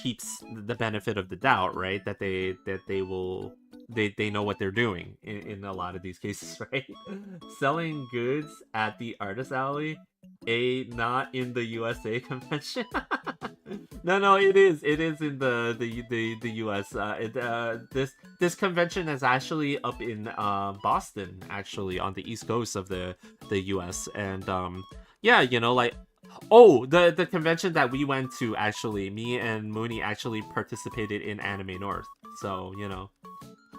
keeps the benefit of the doubt, right? That they will they know what they're doing in a lot of these cases, right? Selling goods at the artist alley, not in the USA convention. No, it is in the US. This convention is actually up in Boston, actually on the east coast of the US, and yeah, like, oh, the convention that we went to, actually, me and Mooney actually participated in Anime North, so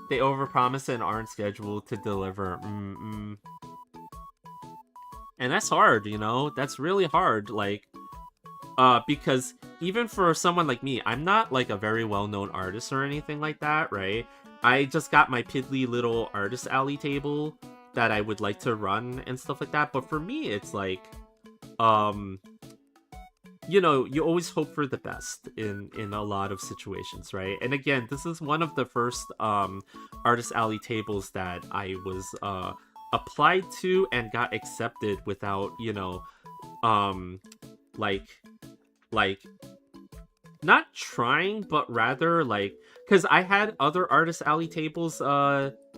they overpromise and aren't scheduled to deliver. And that's hard, that's really hard, like, because even for someone like me, I'm not like a very well-known artist or anything like that, right? I just got my piddly little artist alley table that I would like to run and stuff like that. But for me, it's like, you always hope for the best in a lot of situations, right? And again, this is one of the first artist alley tables that I was applied to and got accepted without, like not trying, but rather like, because I had other artist alley tables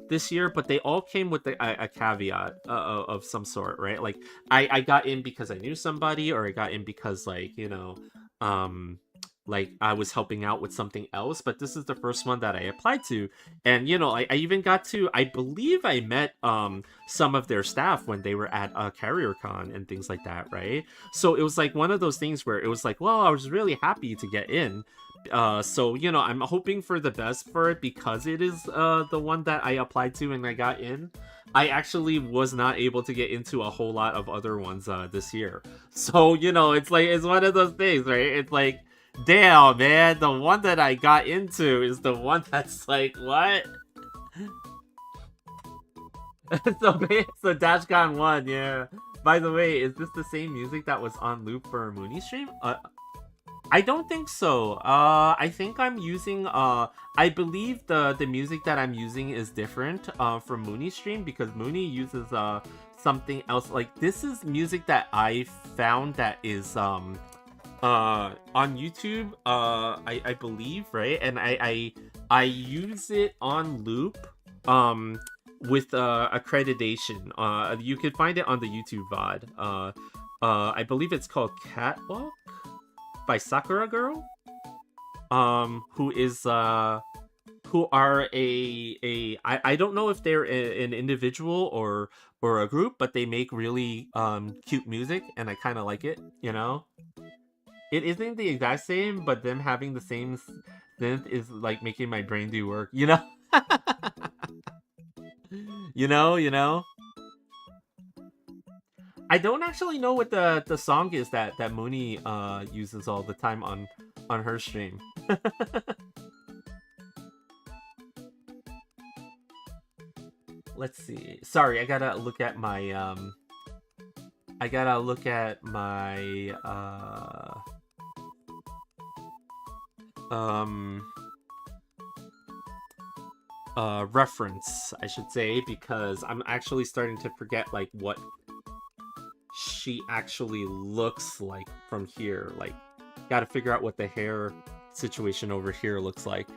this year, but they all came with a caveat of some sort, right? Like I got in because I knew somebody, or I got in because, like, like I was helping out with something else. But this is the first one that I applied to, and I even got to, I believe I met some of their staff when they were at CarrierCon and things like that, right? So it was like one of those things where it was like, well, I was really happy to get in. So I'm hoping for the best for it, because it is the one that I applied to and I got in. I actually was not able to get into a whole lot of other ones this year. So it's like, it's one of those things, right? It's like, damn, man, the one that I got into is the one that's like, what? so DashCon 1, yeah. By the way, is this the same music that was on loop for Mooney stream? I don't think so. I think I'm using, I believe the music that I'm using is different from Mooney stream, because Mooney uses something else. Like, this is music that I found that is on YouTube, I believe, right? And I use it on loop with accreditation. You can find it on the YouTube VOD. I believe it's called Catwalk by Sakura Girl, who are I don't know if they're an individual or a group, but they make really cute music, and I kind of like it. It isn't the exact same, but them having the same synth is like making my brain do work, you know? you know? I don't actually know what the song is that Mooney uses all the time on her stream. Let's see. Sorry, I gotta look at my reference, I should say, because I'm actually starting to forget like what she actually looks like from here. Like, gotta figure out what the hair situation over here looks like.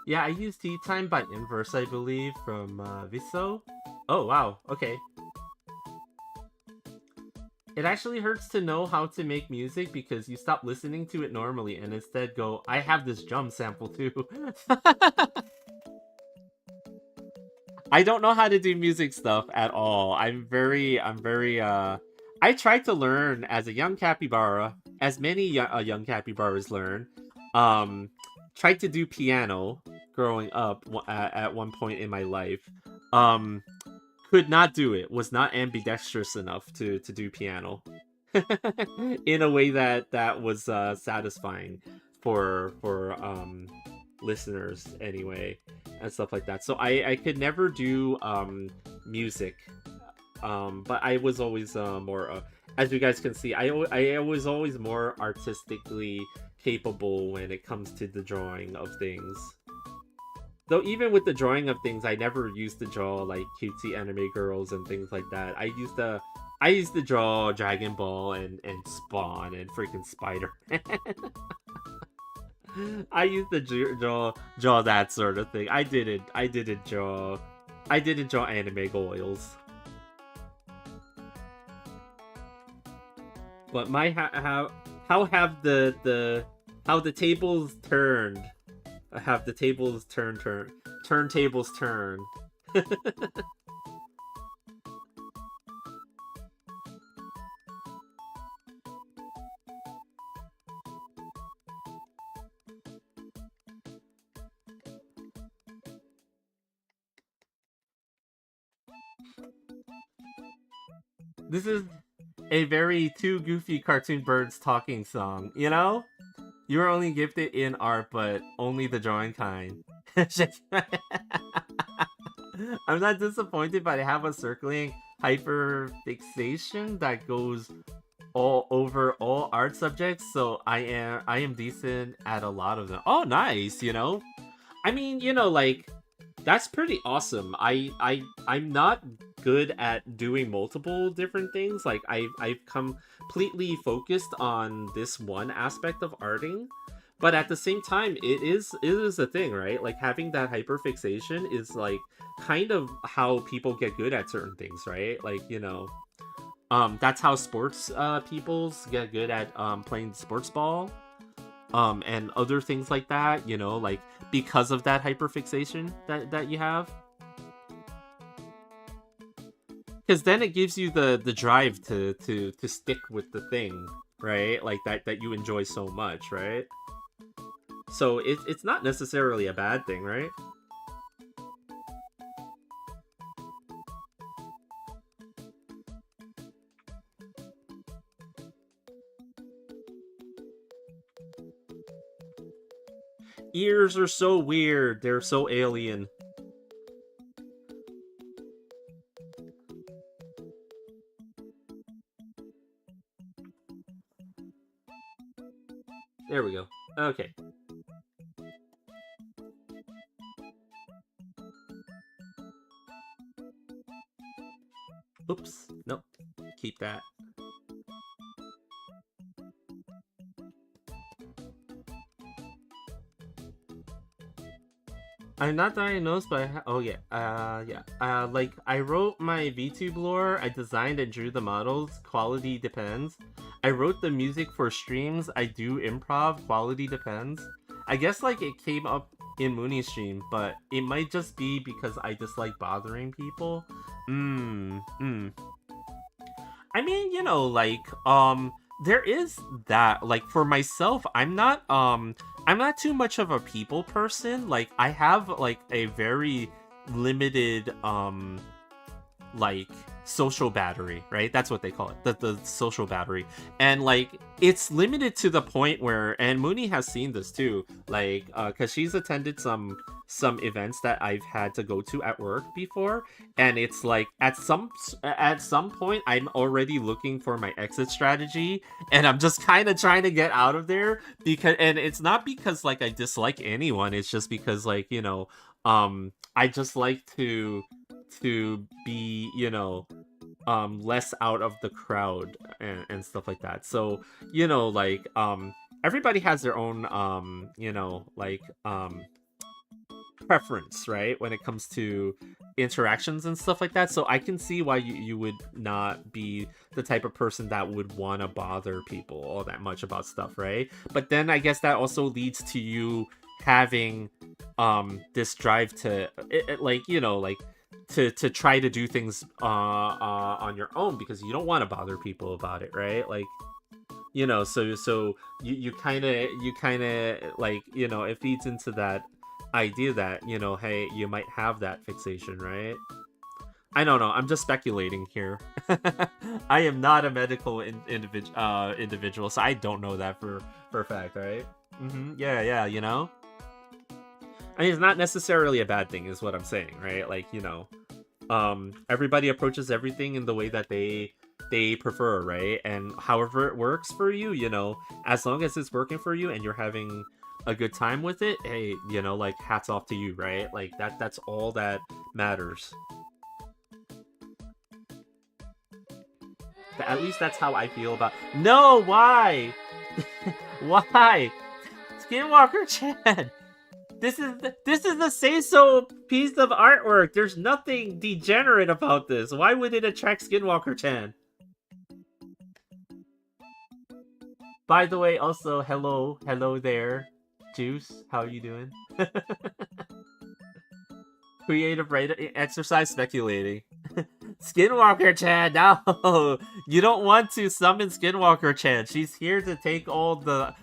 Yeah, I use Tea Time by Inverse, I believe, from Viso. Oh, wow, okay. It actually hurts to know how to make music because you stop listening to it normally and instead go, I have this drum sample too. I don't know how to do music stuff at all. I tried to learn as a young capybara, as many young capybaras learn. Tried to do piano growing up at one point in my life. Could not do it. Was not ambidextrous enough to do piano in a way that was satisfying for listeners anyway, and stuff like that. So I could never do music, but I was always more as you guys can see, I was always more artistically capable when it comes to the drawing of things. Though even with the drawing of things, I never used to draw like cutesy anime girls and things like that. I used to draw Dragon Ball and Spawn and freaking Spider-Man. I used to draw that sort of thing. I didn't draw anime goils. But my how have the tables turned? Have the tables turntables turn. This is a very two goofy cartoon birds talking song, you know? You are only gifted in art, but only the drawing kind. I'm not disappointed, but I have a circling hyperfixation that goes all over all art subjects, so I am decent at a lot of them. Oh, nice, you know? I mean, you know, like, that's pretty awesome. I'm not good at doing multiple different things. Like I've completely focused on this one aspect of arting, but at the same time it is a thing, right? Like having that hyperfixation is like kind of how people get good at certain things, right? Like, you know, that's how sports peoples get good at playing sports ball, and other things like that, you know, like because of that hyperfixation that you have. Because then it gives you the drive to stick with the thing, right? Like that you enjoy so much, right? So it's not necessarily a bad thing, right? Ears are so weird. They're so alien. There we go. Okay. Oops. Nope. Keep that. I'm not diagnosed, but oh yeah, like I wrote my VTube lore, I designed and drew the models, quality depends. I wrote the music for streams, I do improv, quality depends. I guess like it came up in Mooney's stream, but it might just be because I dislike bothering people. I mean, you know, like, there is that, like, for myself, I'm not too much of a people person. Like, I have, like, a very limited, like, social battery, right? That's what they call it, the social battery. And, like, it's limited to the point where, and Mooney has seen this too, like, because she's attended some events that I've had to go to at work before, and it's like at some point I'm already looking for my exit strategy, and I'm just kind of trying to get out of there, because, and it's not because like I dislike anyone, it's just because, like, you know, I just like to be, you know, less out of the crowd and stuff like that. So, you know, like, everybody has their own, you know, like, preference, right, when it comes to interactions and stuff like that. So I can see why you would not be the type of person that would want to bother people all that much about stuff, right? But then I guess that also leads to you having this drive to like, you know, like to try to do things on your own, because you don't want to bother people about it, right? Like, you know, so you kind of like, you know, it feeds into that idea that, you know, hey, you might have that fixation, right? I don't know, I'm just speculating here. I am not a medical individual, so I don't know that for a fact, right? Yeah, you know, I mean, it's not necessarily a bad thing is what I'm saying, right? Like, you know, everybody approaches everything in the way that they they prefer, right? And however it works for you, you know, as long as it's working for you and you're having a good time with it, hey, you know, like hats off to you, right? Like that's all that matters. But at least that's how I feel about. No, why? Why? Skinwalker Chan. This is the say-so piece of artwork. There's nothing degenerate about this. Why would it attract Skinwalker Chan? By the way, also hello there, Juice. How are you doing? Creative writer exercise speculating. Skinwalker Chan, no! You don't want to summon Skinwalker Chan. She's here to take all the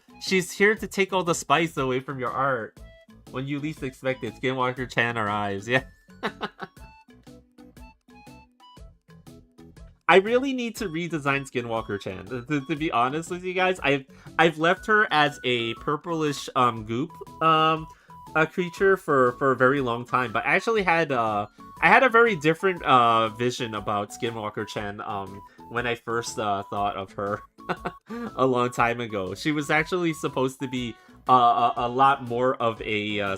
spice away from your art. When you least expect it, Skinwalker Chan arrives. Yeah. I really need to redesign Skinwalker Chan. To be honest with you guys, I've left her as a purplish goop a creature for a very long time, but I actually had I had a very different vision about Skinwalker Chan when I first thought of her a long time ago. She was actually supposed to be a lot more of a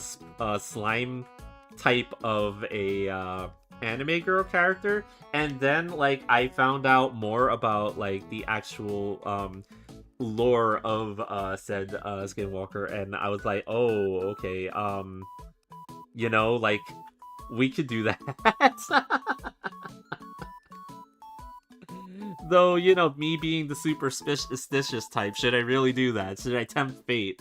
slime type of a anime girl character, and then like I found out more about like the actual lore of said Skinwalker, and I was like, oh, okay, you know, like we could do that. Though, you know, me being the superstitious type, should I really do that? Should I tempt fate?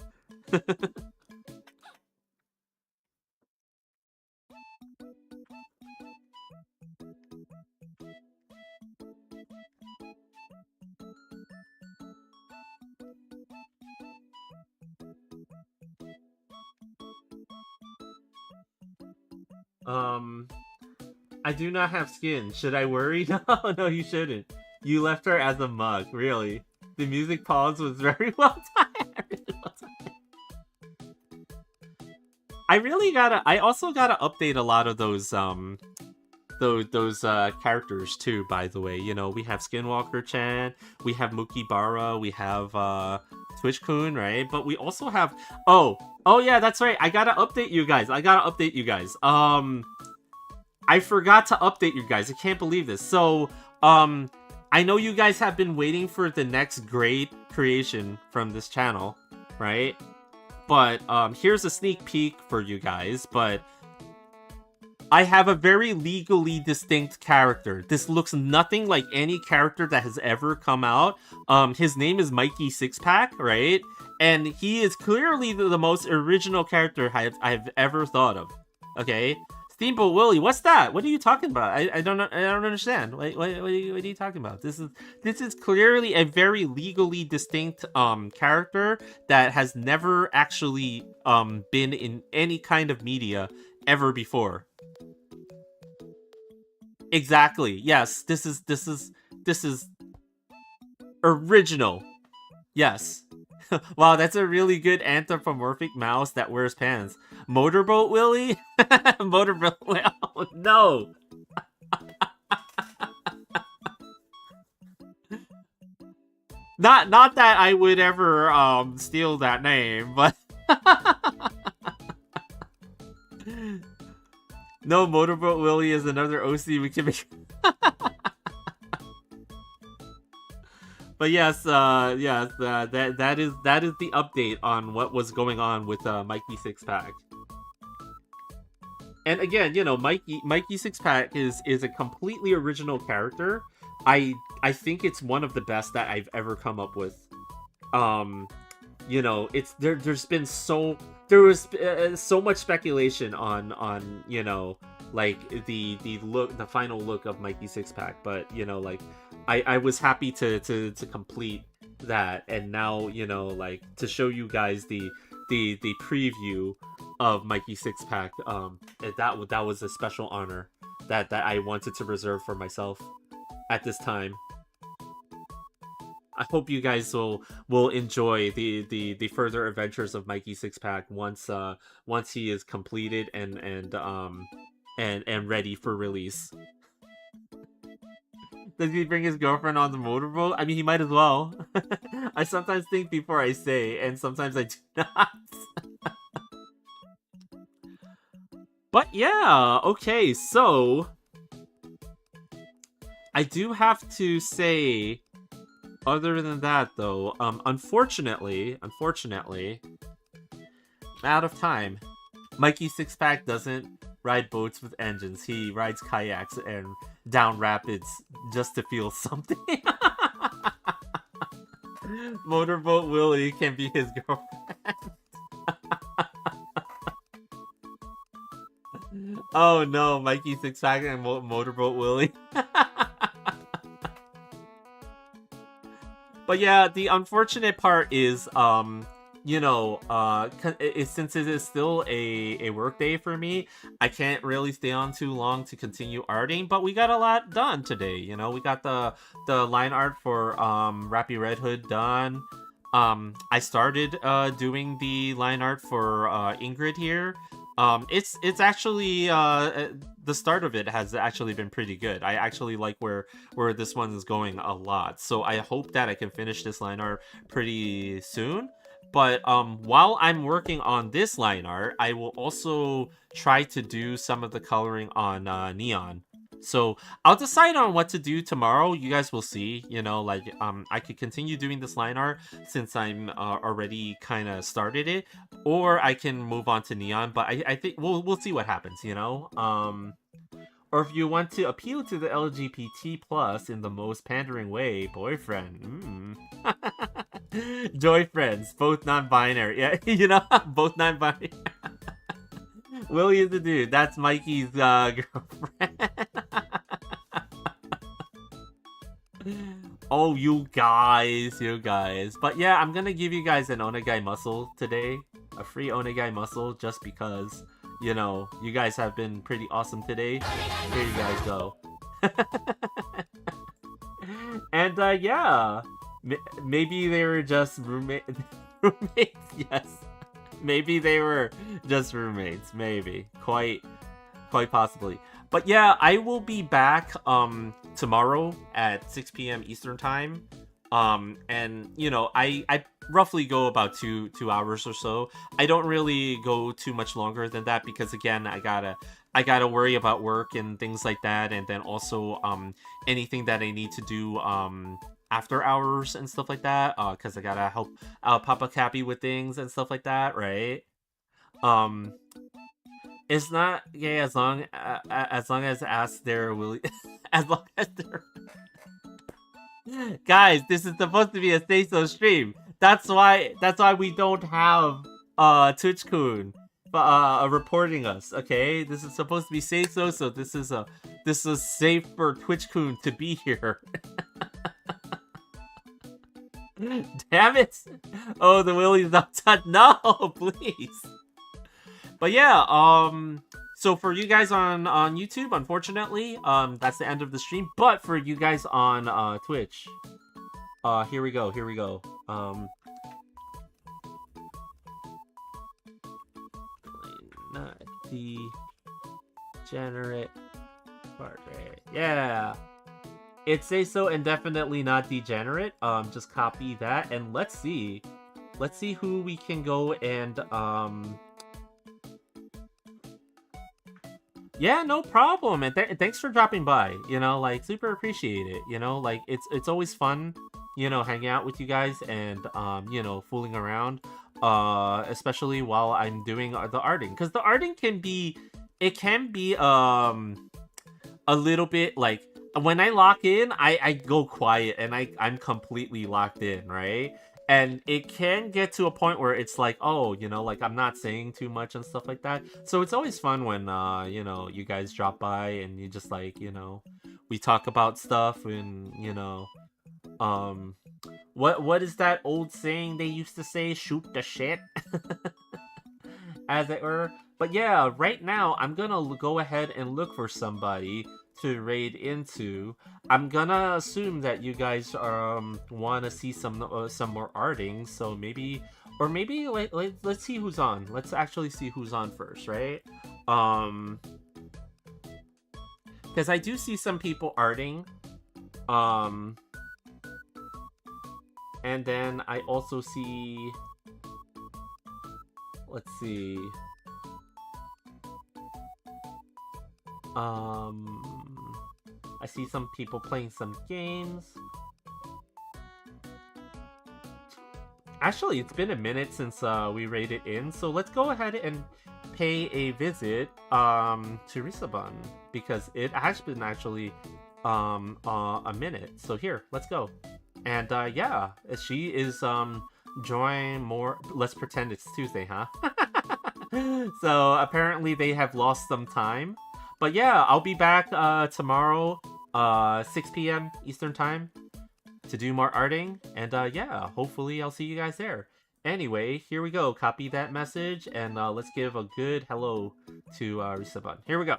I do not have skin. Should I worry? No, no, you shouldn't. You left her as a mug, really. The music pause was very well timed. I also gotta update a lot of those characters too, by the way. You know, we have Skinwalker Chan, we have Mukibara, we have Twitch-kun, right? But we also have oh yeah, that's right. I gotta update you guys. I forgot to update you guys. I can't believe this. So, I know you guys have been waiting for the next great creation from this channel, right? But, here's a sneak peek for you guys, but I have a very legally distinct character. This looks nothing like any character that has ever come out. His name is Mikey Sixpack, right? And he is clearly the most original character I've ever thought of. Okay? Steamboat Willie, what's that? What are you talking about? I don't understand. What are you talking about? This is clearly a very legally distinct character that has never actually been in any kind of media ever before. Exactly. Yes, this is original. Yes. Wow, that's a really good anthropomorphic mouse that wears pants. Motorboat Willie? Motorboat Willie. Oh, no. Not that I would ever steal that name, but no, Motorboat Willie is another OC we can make. But yes, that is the update on what was going on with Mikey Sixpack. And again, you know, Mikey Sixpack is a completely original character. I think it's one of the best that I've ever come up with. You know, there was so much speculation on you know, like the final look of Mikey Sixpack, but you know, like I was happy to complete that, and now, you know, like to show you guys the preview of Mikey Sixpack. That was a special honor that I wanted to reserve for myself at this time. I hope you guys will enjoy the further adventures of Mikey Sixpack once he is completed and ready for release. Does he bring his girlfriend on the motorboat? I mean, he might as well. I sometimes think before I say, and sometimes I do not. But yeah, okay, so I do have to say, other than that though, unfortunately, I'm out of time. Mikey Sixpack doesn't ride boats with engines. He rides kayaks and down rapids just to feel something. Motorboat Willie can be his girlfriend. Oh no, Mikey Sixpack and Motorboat Willie. But yeah, the unfortunate part is, you know, since it is still a work day for me, I can't really stay on too long to continue arting, but we got a lot done today. You know, we got the line art for Rappy Red Hood done. I started doing the line art for Ingrid here. It's actually the start of it has actually been pretty good. I actually like where this one is going a lot. So I hope that I can finish this line art pretty soon. But while I'm working on this line art, I will also try to do some of the coloring on Neon. So I'll decide on what to do tomorrow. You guys will see, you know, like, I could continue doing this line art since I'm already kind of started it, or I can move on to Neon, but I think we'll see what happens, you know? Or if you want to appeal to the LGBT plus in the most pandering way, boyfriend, joy friends, both non-binary, yeah, you know, both non-binary. Willie is the dude, that's Mikey's girlfriend. Oh, you guys. But yeah, I'm gonna give you guys an Onegai muscle today. A free Onegai muscle just because, you know, you guys have been pretty awesome today. Here you guys go. And yeah. Maybe they were just roommates, yes. Maybe they were just roommates, maybe. Quite possibly. But yeah, I will be back tomorrow at 6 p.m. Eastern time. And you know, I roughly go about two hours or so. I don't really go too much longer than that because again, I gotta worry about work and things like that, and then also anything that I need to do after hours and stuff like that, because I gotta help Papa Cappy with things and stuff like that, right? It's not gay as long as they're willing. As long as they're. Guys, this is supposed to be a Say So stream. That's why we don't have TwitchCoon reporting us. Okay, this is supposed to be Say So, so this is safe for TwitchCoon to be here. Damn it! Oh, the Willie's not touched. No, please. But yeah, so for you guys on YouTube, unfortunately, that's the end of the stream. But for you guys on Twitch, here we go. Not degenerate part, right? Yeah. It Say So and definitely not degenerate. Just copy that and let's see who we can go and yeah, no problem. And thanks for dropping by. You know, like, super appreciate it. You know, like, it's always fun, you know, hanging out with you guys and, you know, fooling around. Especially while I'm doing the arting. Because the arting can be a little bit, like, when I lock in, I go quiet and I'm completely locked in, right? And it can get to a point where it's like, oh, you know, like, I'm not saying too much and stuff like that. So it's always fun when, you know, you guys drop by and you just, like, you know, we talk about stuff and, you know, what is that old saying they used to say? Shoot the shit? As it were. But yeah, right now, I'm gonna go ahead and look for somebody to raid into. I'm gonna assume that you guys want to see some more arting, so maybe let's see who's on. Let's actually see who's on first, right? Because I do see some people arting. Um, and then I also see, let's see, I see some people playing some games. Actually, it's been a minute since we raided in, so let's go ahead and pay a visit to Risabun, because it has been actually a minute. So here, let's go. And yeah, she is join more. Let's pretend it's Tuesday, huh? So apparently they have lost some time. But yeah, I'll be back tomorrow, 6 p.m. Eastern time, to do more arting. And yeah, hopefully I'll see you guys there. Anyway, here we go. Copy that message, and let's give a good hello to Risabun. Here we go.